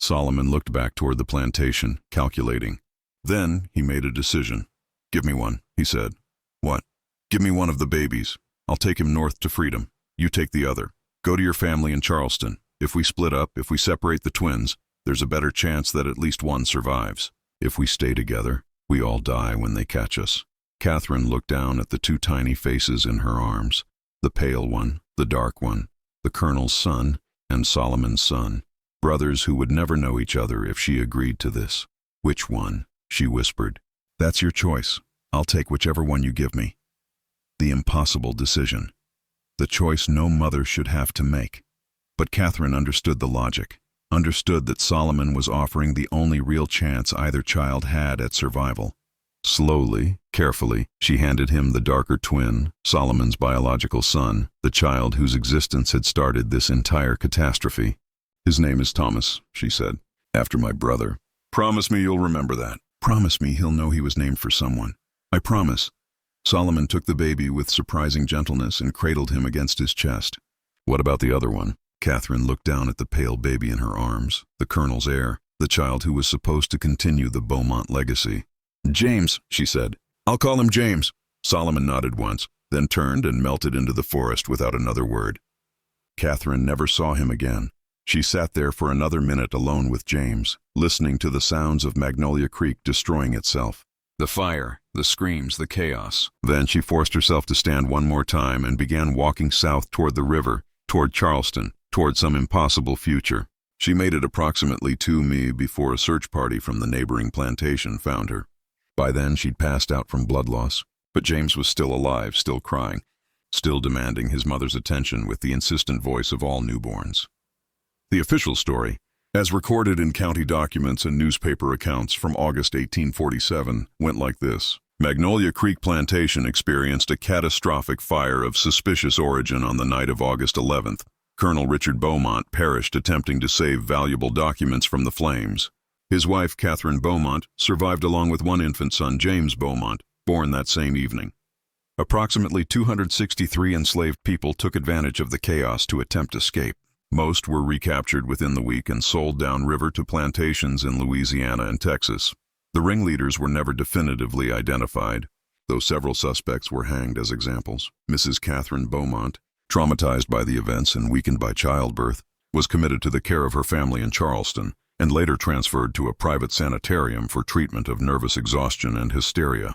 Solomon looked back toward the plantation, calculating. Then he made a decision. "Give me one," he said. "What?" "Give me one of the babies. I'll take him north to freedom. You take the other. Go to your family in Charleston. If we split up, if we separate the twins, there's a better chance that at least one survives. If we stay together, we all die when they catch us." Catherine looked down at the two tiny faces in her arms, the pale one, the dark one, the colonel's son, and Solomon's son, brothers who would never know each other if she agreed to this. "Which one?" she whispered. "That's your choice. I'll take whichever one you give me." The impossible decision. The choice no mother should have to make. But Catherine understood the logic, understood that Solomon was offering the only real chance either child had at survival. Slowly, carefully, she handed him the darker twin, Solomon's biological son, the child whose existence had started this entire catastrophe. "His name is Thomas," she said, "after my brother. Promise me you'll remember that. Promise me he'll know he was named for someone. I promise." Solomon took the baby with surprising gentleness and cradled him against his chest. "What about the other one?" Catherine looked down at the pale baby in her arms, the colonel's heir, the child who was supposed to continue the Beaumont legacy. "James," she said. "I'll call him James." Solomon nodded once, then turned and melted into the forest without another word. Catherine never saw him again. She sat there for another minute alone with James, listening to the sounds of Magnolia Creek destroying itself. The fire, the screams, the chaos. Then she forced herself to stand one more time and began walking south toward the river, toward Charleston, toward some impossible future. She made it approximately 2 mi before a search party from the neighboring plantation found her. By then she'd passed out from blood loss, but James was still alive, still crying, still demanding his mother's attention with the insistent voice of all newborns. The official story, as recorded in county documents and newspaper accounts from August 1847, went like this. Magnolia Creek Plantation experienced a catastrophic fire of suspicious origin on the night of August 11th. Colonel Richard Beaumont perished attempting to save valuable documents from the flames. His wife, Catherine Beaumont, survived along with one infant son, James Beaumont, born that same evening. Approximately 263 enslaved people took advantage of the chaos to attempt escape. Most were recaptured within the week and sold downriver to plantations in Louisiana and Texas. The ringleaders were never definitively identified, though several suspects were hanged as examples. Mrs. Catherine Beaumont, traumatized by the events and weakened by childbirth, was committed to the care of her family in Charleston and later transferred to a private sanitarium for treatment of nervous exhaustion and hysteria.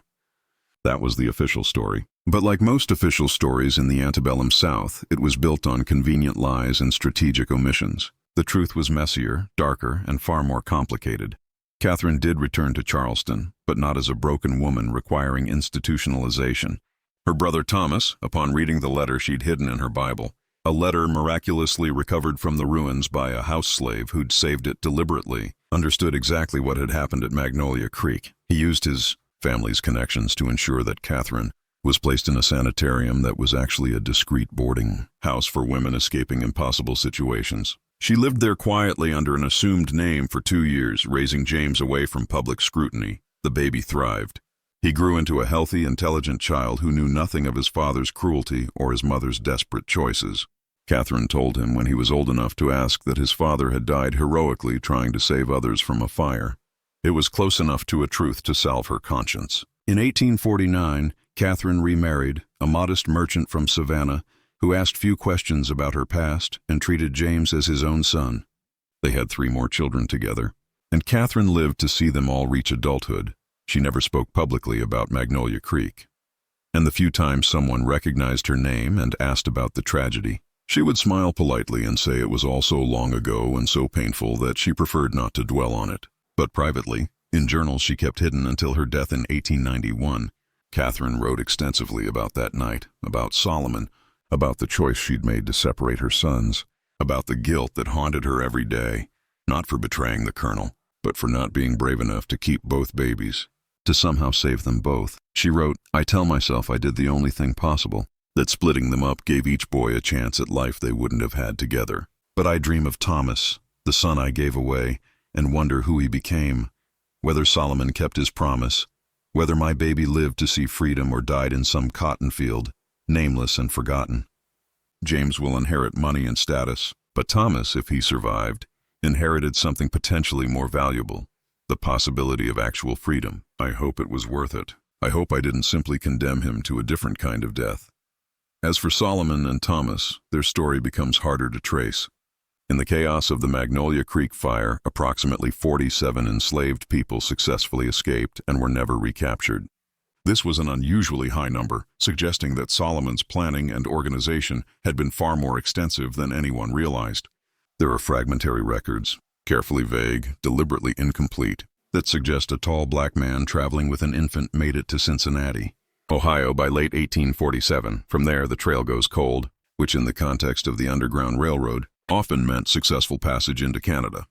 That was the official story. But like most official stories in the antebellum South, it was built on convenient lies and strategic omissions. The truth was messier, darker, and far more complicated. Catherine did return to Charleston, but not as a broken woman requiring institutionalization. Her brother Thomas, upon reading the letter she'd hidden in her Bible, a letter miraculously recovered from the ruins by a house slave who'd saved it deliberately, understood exactly what had happened at Magnolia Creek. He used his family's connections to ensure that Catherine was placed in a sanitarium that was actually a discreet boarding house for women escaping impossible situations. She lived there quietly under an assumed name for 2 years, raising James away from public scrutiny. The baby thrived. He grew into a healthy, intelligent child who knew nothing of his father's cruelty or his mother's desperate choices. Catherine told him when he was old enough to ask that his father had died heroically trying to save others from a fire. It was close enough to a truth to salve her conscience. In 1849, Catherine remarried a modest merchant from Savannah who asked few questions about her past and treated James as his own son. They had 3 more children together, and Catherine lived to see them all reach adulthood. She never spoke publicly about Magnolia Creek. And the few times someone recognized her name and asked about the tragedy, she would smile politely and say it was all so long ago and so painful that she preferred not to dwell on it. But privately, in journals she kept hidden until her death in 1891, Catherine wrote extensively about that night, about Solomon, about the choice she'd made to separate her sons, about the guilt that haunted her every day, not for betraying the colonel, but for not being brave enough to keep both babies, to somehow save them both. She wrote, "I tell myself I did the only thing possible, that splitting them up gave each boy a chance at life they wouldn't have had together. But I dream of Thomas, the son I gave away, and wonder who he became, whether Solomon kept his promise, whether my baby lived to see freedom or died in some cotton field, nameless and forgotten. James will inherit money and status, but Thomas, if he survived, inherited something potentially more valuable, the possibility of actual freedom. I hope it was worth it. I hope I didn't simply condemn him to a different kind of death." As for Solomon and Thomas, their story becomes harder to trace. In the chaos of the Magnolia Creek fire, approximately 47 enslaved people successfully escaped and were never recaptured. This was an unusually high number, suggesting that Solomon's planning and organization had been far more extensive than anyone realized. There are fragmentary records, carefully vague, deliberately incomplete, that suggest a tall black man traveling with an infant made it to Cincinnati, Ohio by late 1847. From there, the trail goes cold, which in the context of the Underground Railroad often meant successful passage into Canada.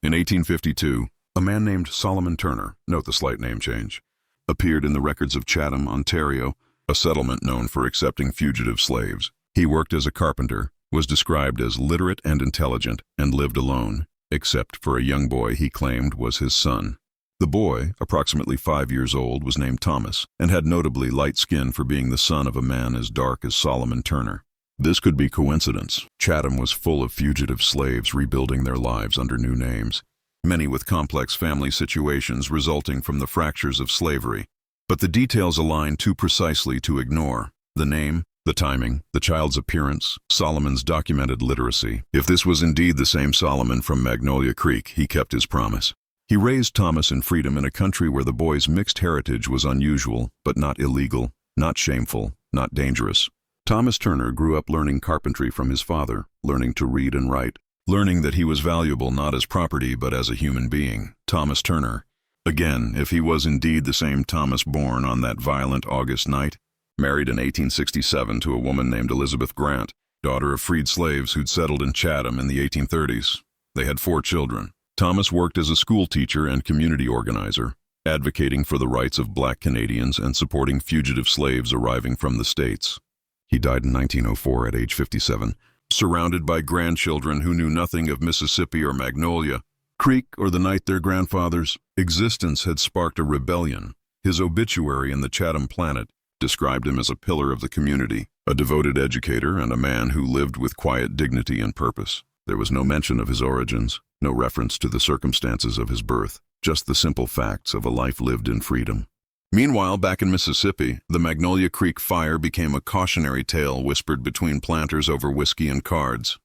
In 1852, a man named Solomon Turner, note the slight name change, appeared in the records of Chatham, Ontario, a settlement known for accepting fugitive slaves. He worked as a carpenter, was described as literate and intelligent, and lived alone, except for a young boy he claimed was his son. The boy, approximately 5 years old, was named Thomas and had notably light skin for being the son of a man as dark as Solomon Turner. This could be coincidence. Chatham was full of fugitive slaves rebuilding their lives under new names, many with complex family situations resulting from the fractures of slavery. But the details align too precisely to ignore. The name, the timing, the child's appearance, Solomon's documented literacy. If this was indeed the same Solomon from Magnolia Creek, he kept his promise. He raised Thomas in freedom in a country where the boy's mixed heritage was unusual, but not illegal, not shameful, not dangerous. Thomas Turner grew up learning carpentry from his father, learning to read and write, learning that he was valuable not as property but as a human being. Thomas Turner. Again, if he was indeed the same Thomas born on that violent August night, married in 1867 to a woman named Elizabeth Grant, daughter of freed slaves who'd settled in Chatham in the 1830s. They had 4 children. Thomas worked as a school teacher and community organizer, advocating for the rights of Black Canadians and supporting fugitive slaves arriving from the States. He died in 1904 at age 57, surrounded by grandchildren who knew nothing of Mississippi or Magnolia Creek or the night their grandfather's existence had sparked a rebellion. His obituary in the Chatham Planet described him as a pillar of the community, a devoted educator, and a man who lived with quiet dignity and purpose. There was no mention of his origins, no reference to the circumstances of his birth, just the simple facts of a life lived in freedom. Meanwhile, back in Mississippi, the Magnolia Creek fire became a cautionary tale whispered between planters over whiskey and cards.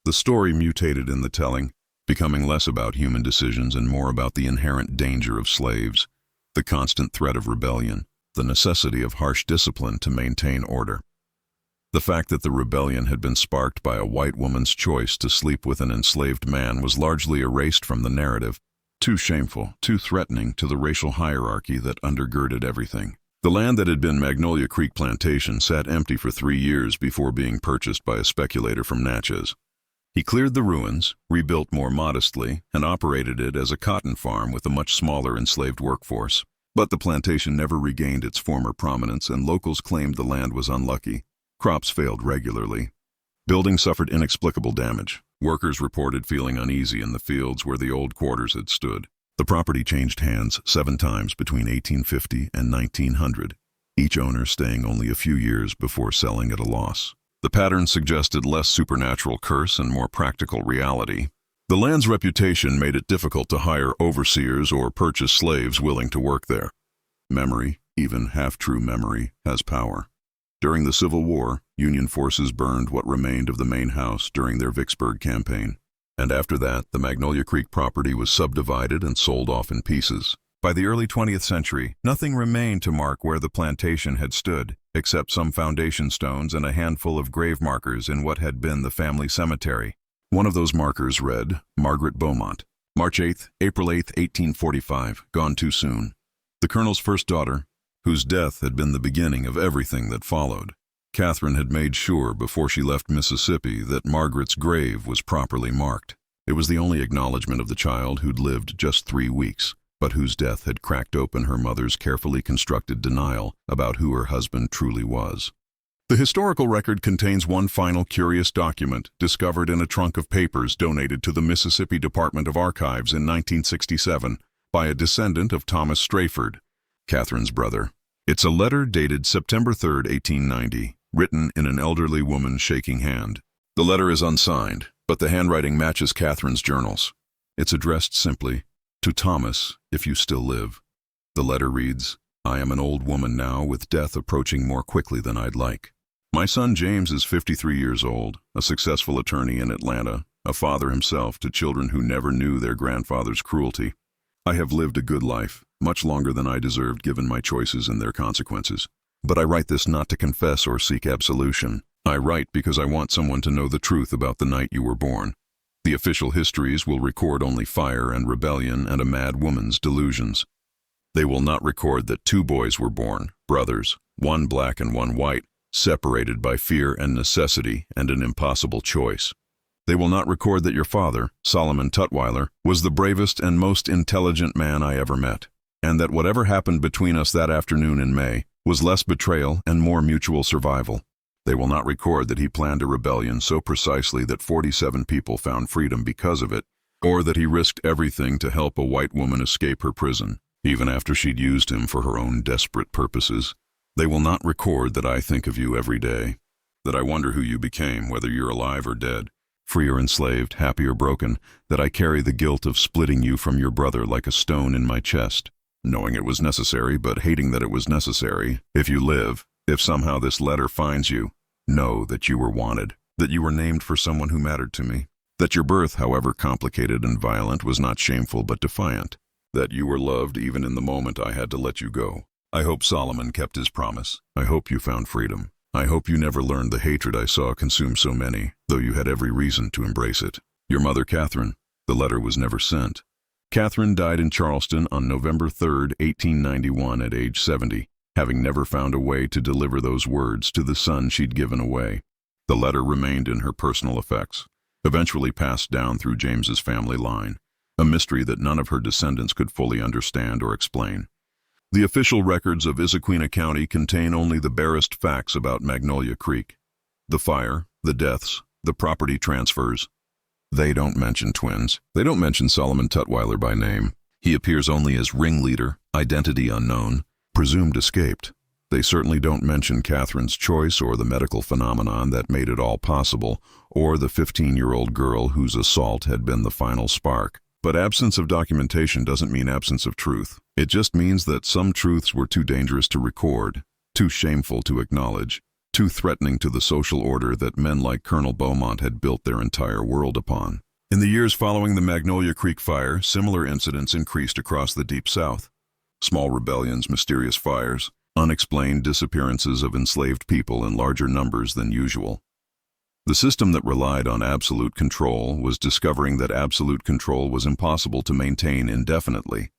The story mutated in the telling, becoming less about human decisions and more about the inherent danger of slaves, the constant threat of rebellion, the necessity of harsh discipline to maintain order. The fact that the rebellion had been sparked by a white woman's choice to sleep with an enslaved man was largely erased from the narrative, too shameful, too threatening to the racial hierarchy that undergirded everything. The land that had been Magnolia Creek Plantation sat empty for 3 years before being purchased by a speculator from Natchez. He cleared the ruins, rebuilt more modestly, and operated it as a cotton farm with a much smaller enslaved workforce. But the plantation never regained its former prominence, and locals claimed the land was unlucky. Crops failed regularly. Buildings suffered inexplicable damage. Workers reported feeling uneasy in the fields where the old quarters had stood. The property changed hands 7 times between 1850 and 1900, each owner staying only a few years before selling at a loss. The pattern suggested less supernatural curse and more practical reality. The land's reputation made it difficult to hire overseers or purchase slaves willing to work there. Memory, even half-true memory, has power. During the Civil War, Union forces burned what remained of the main house during their Vicksburg campaign. And after that, the Magnolia Creek property was subdivided and sold off in pieces. By the early 20th century, nothing remained to mark where the plantation had stood, except some foundation stones and a handful of grave markers in what had been the family cemetery. One of those markers read, Margaret Beaumont, March 8th, April 8th, 1845, gone too soon. The Colonel's first daughter, whose death had been the beginning of everything that followed. Catherine had made sure before she left Mississippi that Margaret's grave was properly marked. It was the only acknowledgement of the child who'd lived just 3 weeks, but whose death had cracked open her mother's carefully constructed denial about who her husband truly was. The historical record contains one final curious document discovered in a trunk of papers donated to the Mississippi Department of Archives in 1967 by a descendant of Thomas Strayford, Catherine's brother. It's a letter dated September 3, 1890, written in an elderly woman's shaking hand. The letter is unsigned, but the handwriting matches Catherine's journals. It's addressed simply, "To Thomas, if you still live." The letter reads, "I am an old woman now, with death approaching more quickly than I'd like. My son James is 53 years old, a successful attorney in Atlanta, a father himself to children who never knew their grandfather's cruelty. I have lived a good life, much longer than I deserved given my choices and their consequences. But I write this not to confess or seek absolution. I write because I want someone to know the truth about the night you were born. The official histories will record only fire and rebellion and a mad woman's delusions. They will not record that 2 boys were born, brothers, one black and one white, separated by fear and necessity and an impossible choice. They will not record that your father, Solomon Tutwiler, was the bravest and most intelligent man I ever met, and that whatever happened between us that afternoon in May was less betrayal and more mutual survival. They will not record that he planned a rebellion so precisely that 47 people found freedom because of it, or that he risked everything to help a white woman escape her prison, even after she'd used him for her own desperate purposes. They will not record that I think of you every day, that I wonder who you became, whether you're alive or dead, free or enslaved, happy or broken, that I carry the guilt of splitting you from your brother like a stone in my chest, knowing it was necessary but hating that it was necessary. If you live, if somehow this letter finds you, know that you were wanted, that you were named for someone who mattered to me, that your birth, however complicated and violent, was not shameful but defiant, that you were loved even in the moment I had to let you go. I hope Solomon kept his promise. I hope you found freedom. I hope you never learned the hatred I saw consume so many, though you had every reason to embrace it. Your mother, Catherine. The letter was never sent. Catherine died in Charleston on November 3, 1891, at age 70, having never found a way to deliver those words to the son she'd given away. The letter remained in her personal effects, eventually passed down through James's family line, a mystery that none of her descendants could fully understand or explain. The official records of Issaquena County contain only the barest facts about Magnolia Creek. The fire, the deaths, the property transfers. They don't mention twins. They don't mention Solomon Tutwiler by name. He appears only as ringleader, identity unknown, presumed escaped. They certainly don't mention Catherine's choice or the medical phenomenon that made it all possible, or the 15-year-old girl whose assault had been the final spark. But absence of documentation doesn't mean absence of truth. It just means that some truths were too dangerous to record, too shameful to acknowledge, too threatening to the social order that men like Colonel Beaumont had built their entire world upon. In the years following the Magnolia Creek fire, similar incidents increased across the Deep South. Small rebellions, mysterious fires, unexplained disappearances of enslaved people in larger numbers than usual. The system that relied on absolute control was discovering that absolute control was impossible to maintain indefinitely.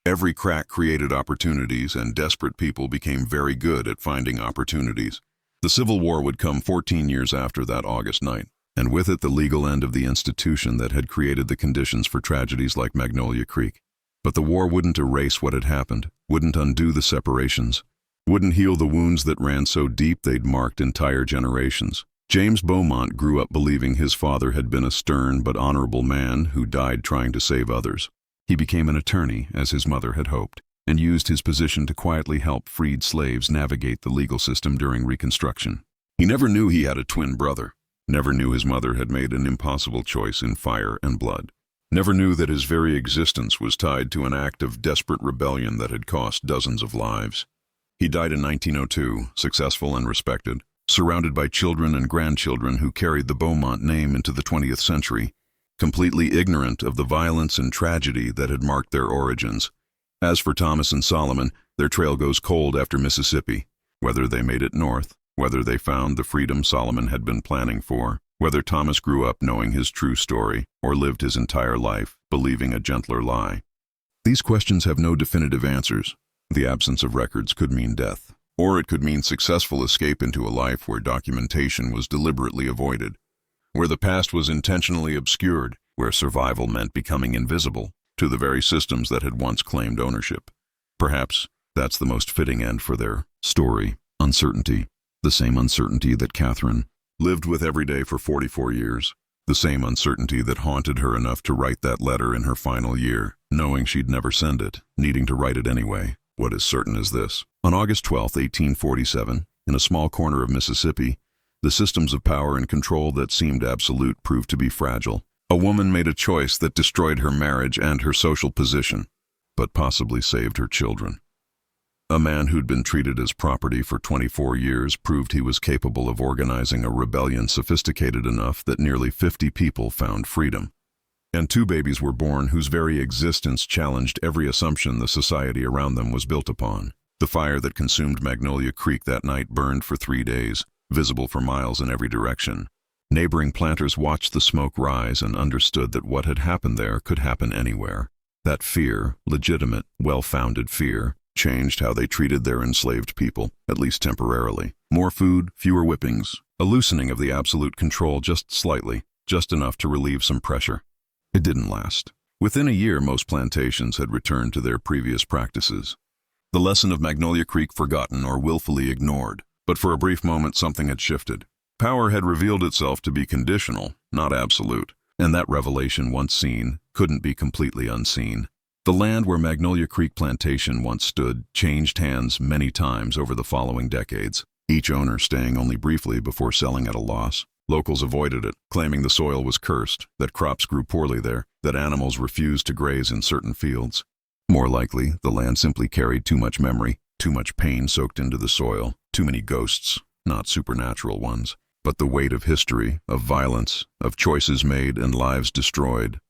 Every crack created opportunities, and desperate people became very good at finding opportunities. The Civil War would come 14 years after that August night, and with it the legal end of the institution that had created the conditions for tragedies like Magnolia Creek. But the war wouldn't erase what had happened, wouldn't undo the separations, wouldn't heal the wounds that ran so deep they'd marked entire generations. James Beaumont grew up believing his father had been a stern but honorable man who died trying to save others. He became an attorney, as his mother had hoped, and used his position to quietly help freed slaves navigate the legal system during Reconstruction. He never knew he had a twin brother, never knew his mother had made an impossible choice in fire and blood, never knew that his very existence was tied to an act of desperate rebellion that had cost dozens of lives. He died in 1902, successful and respected, surrounded by children and grandchildren who carried the Beaumont name into the 20th century, completely ignorant of the violence and tragedy that had marked their origins. As for Thomas and Solomon, their trail goes cold after Mississippi. Whether they made it north, whether they found the freedom Solomon had been planning for, whether Thomas grew up knowing his true story, or lived his entire life believing a gentler lie. These questions have no definitive answers. The absence of records could mean death, or it could mean successful escape into a life where documentation was deliberately avoided, where the past was intentionally obscured, where survival meant becoming invisible to the very systems that had once claimed ownership. Perhaps that's the most fitting end for their story. Uncertainty, the same uncertainty that Catherine lived with every day for 44 years, the same uncertainty that haunted her enough to write that letter in her final year, knowing she'd never send it, needing to write it anyway. What is certain is this. On August 12, 1847, in a small corner of Mississippi, the systems of power and control that seemed absolute proved to be fragile. A woman made a choice that destroyed her marriage and her social position, but possibly saved her children. A man who'd been treated as property for 24 years proved he was capable of organizing a rebellion sophisticated enough that nearly 50 people found freedom. And 2 babies were born whose very existence challenged every assumption the society around them was built upon. The fire that consumed Magnolia Creek that night burned for 3 days, visible for miles in every direction. Neighboring planters watched the smoke rise and understood that what had happened there could happen anywhere. That fear, legitimate, well-founded fear, changed how they treated their enslaved people, at least temporarily. More food, fewer whippings, a loosening of the absolute control just slightly, just enough to relieve some pressure. It didn't last. Within a year, most plantations had returned to their previous practices. The lesson of Magnolia Creek forgotten or willfully ignored. But for a brief moment, something had shifted. Power had revealed itself to be conditional, not absolute, and that revelation, once seen, couldn't be completely unseen. The land where Magnolia Creek Plantation once stood changed hands many times over the following decades, each owner staying only briefly before selling at a loss. Locals avoided it, claiming the soil was cursed, that crops grew poorly there, that animals refused to graze in certain fields. More likely, the land simply carried too much memory, too much pain soaked into the soil, too many ghosts, not supernatural ones, but the weight of history, of violence, of choices made and lives destroyed.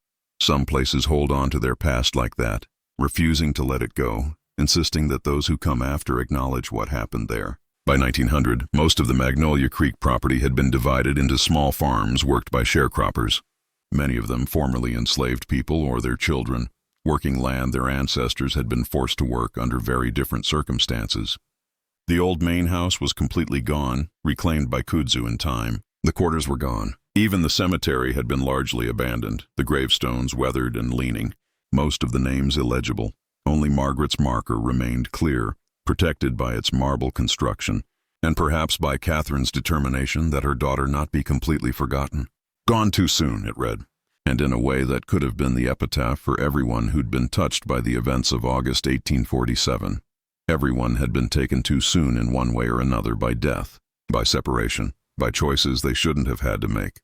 Some places hold on to their past like that, refusing to let it go, insisting that those who come after acknowledge what happened there. By 1900, most of the Magnolia Creek property had been divided into small farms worked by sharecroppers, many of them formerly enslaved people or their children, working land their ancestors had been forced to work under very different circumstances. The old main house was completely gone, reclaimed by kudzu in time. The quarters were gone. Even the cemetery had been largely abandoned, the gravestones weathered and leaning, most of the names illegible. Only Margaret's marker remained clear, protected by its marble construction, and perhaps by Catherine's determination that her daughter not be completely forgotten. Gone too soon, it read, and in a way that could have been the epitaph for everyone who'd been touched by the events of August 1847. Everyone had been taken too soon in one way or another by death, by separation, by choices they shouldn't have had to make.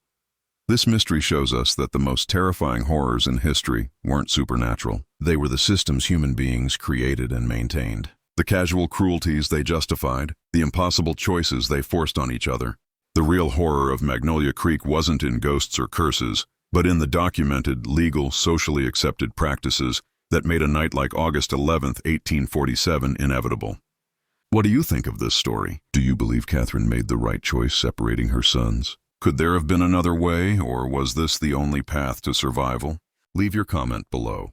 This mystery shows us that the most terrifying horrors in history weren't supernatural. They were the systems human beings created and maintained. The casual cruelties they justified, the impossible choices they forced on each other. The real horror of Magnolia Creek wasn't in ghosts or curses, but in the documented, legal, socially accepted practices that made a night like August 11, 1847 inevitable. What do you think of this story? Do you believe Catherine made the right choice separating her sons? Could there have been another way, or was this the only path to survival? Leave your comment below.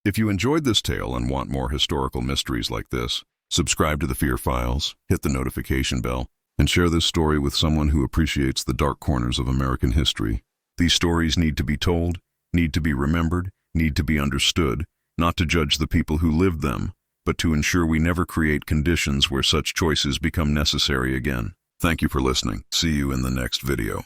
If you enjoyed this tale and want more historical mysteries like this, subscribe to the Fear Files, hit the notification bell, and share this story with someone who appreciates the dark corners of American history. These stories need to be told, need to be remembered, need to be understood, not to judge the people who lived them, but to ensure we never create conditions where such choices become necessary again. Thank you for listening. See you in the next video.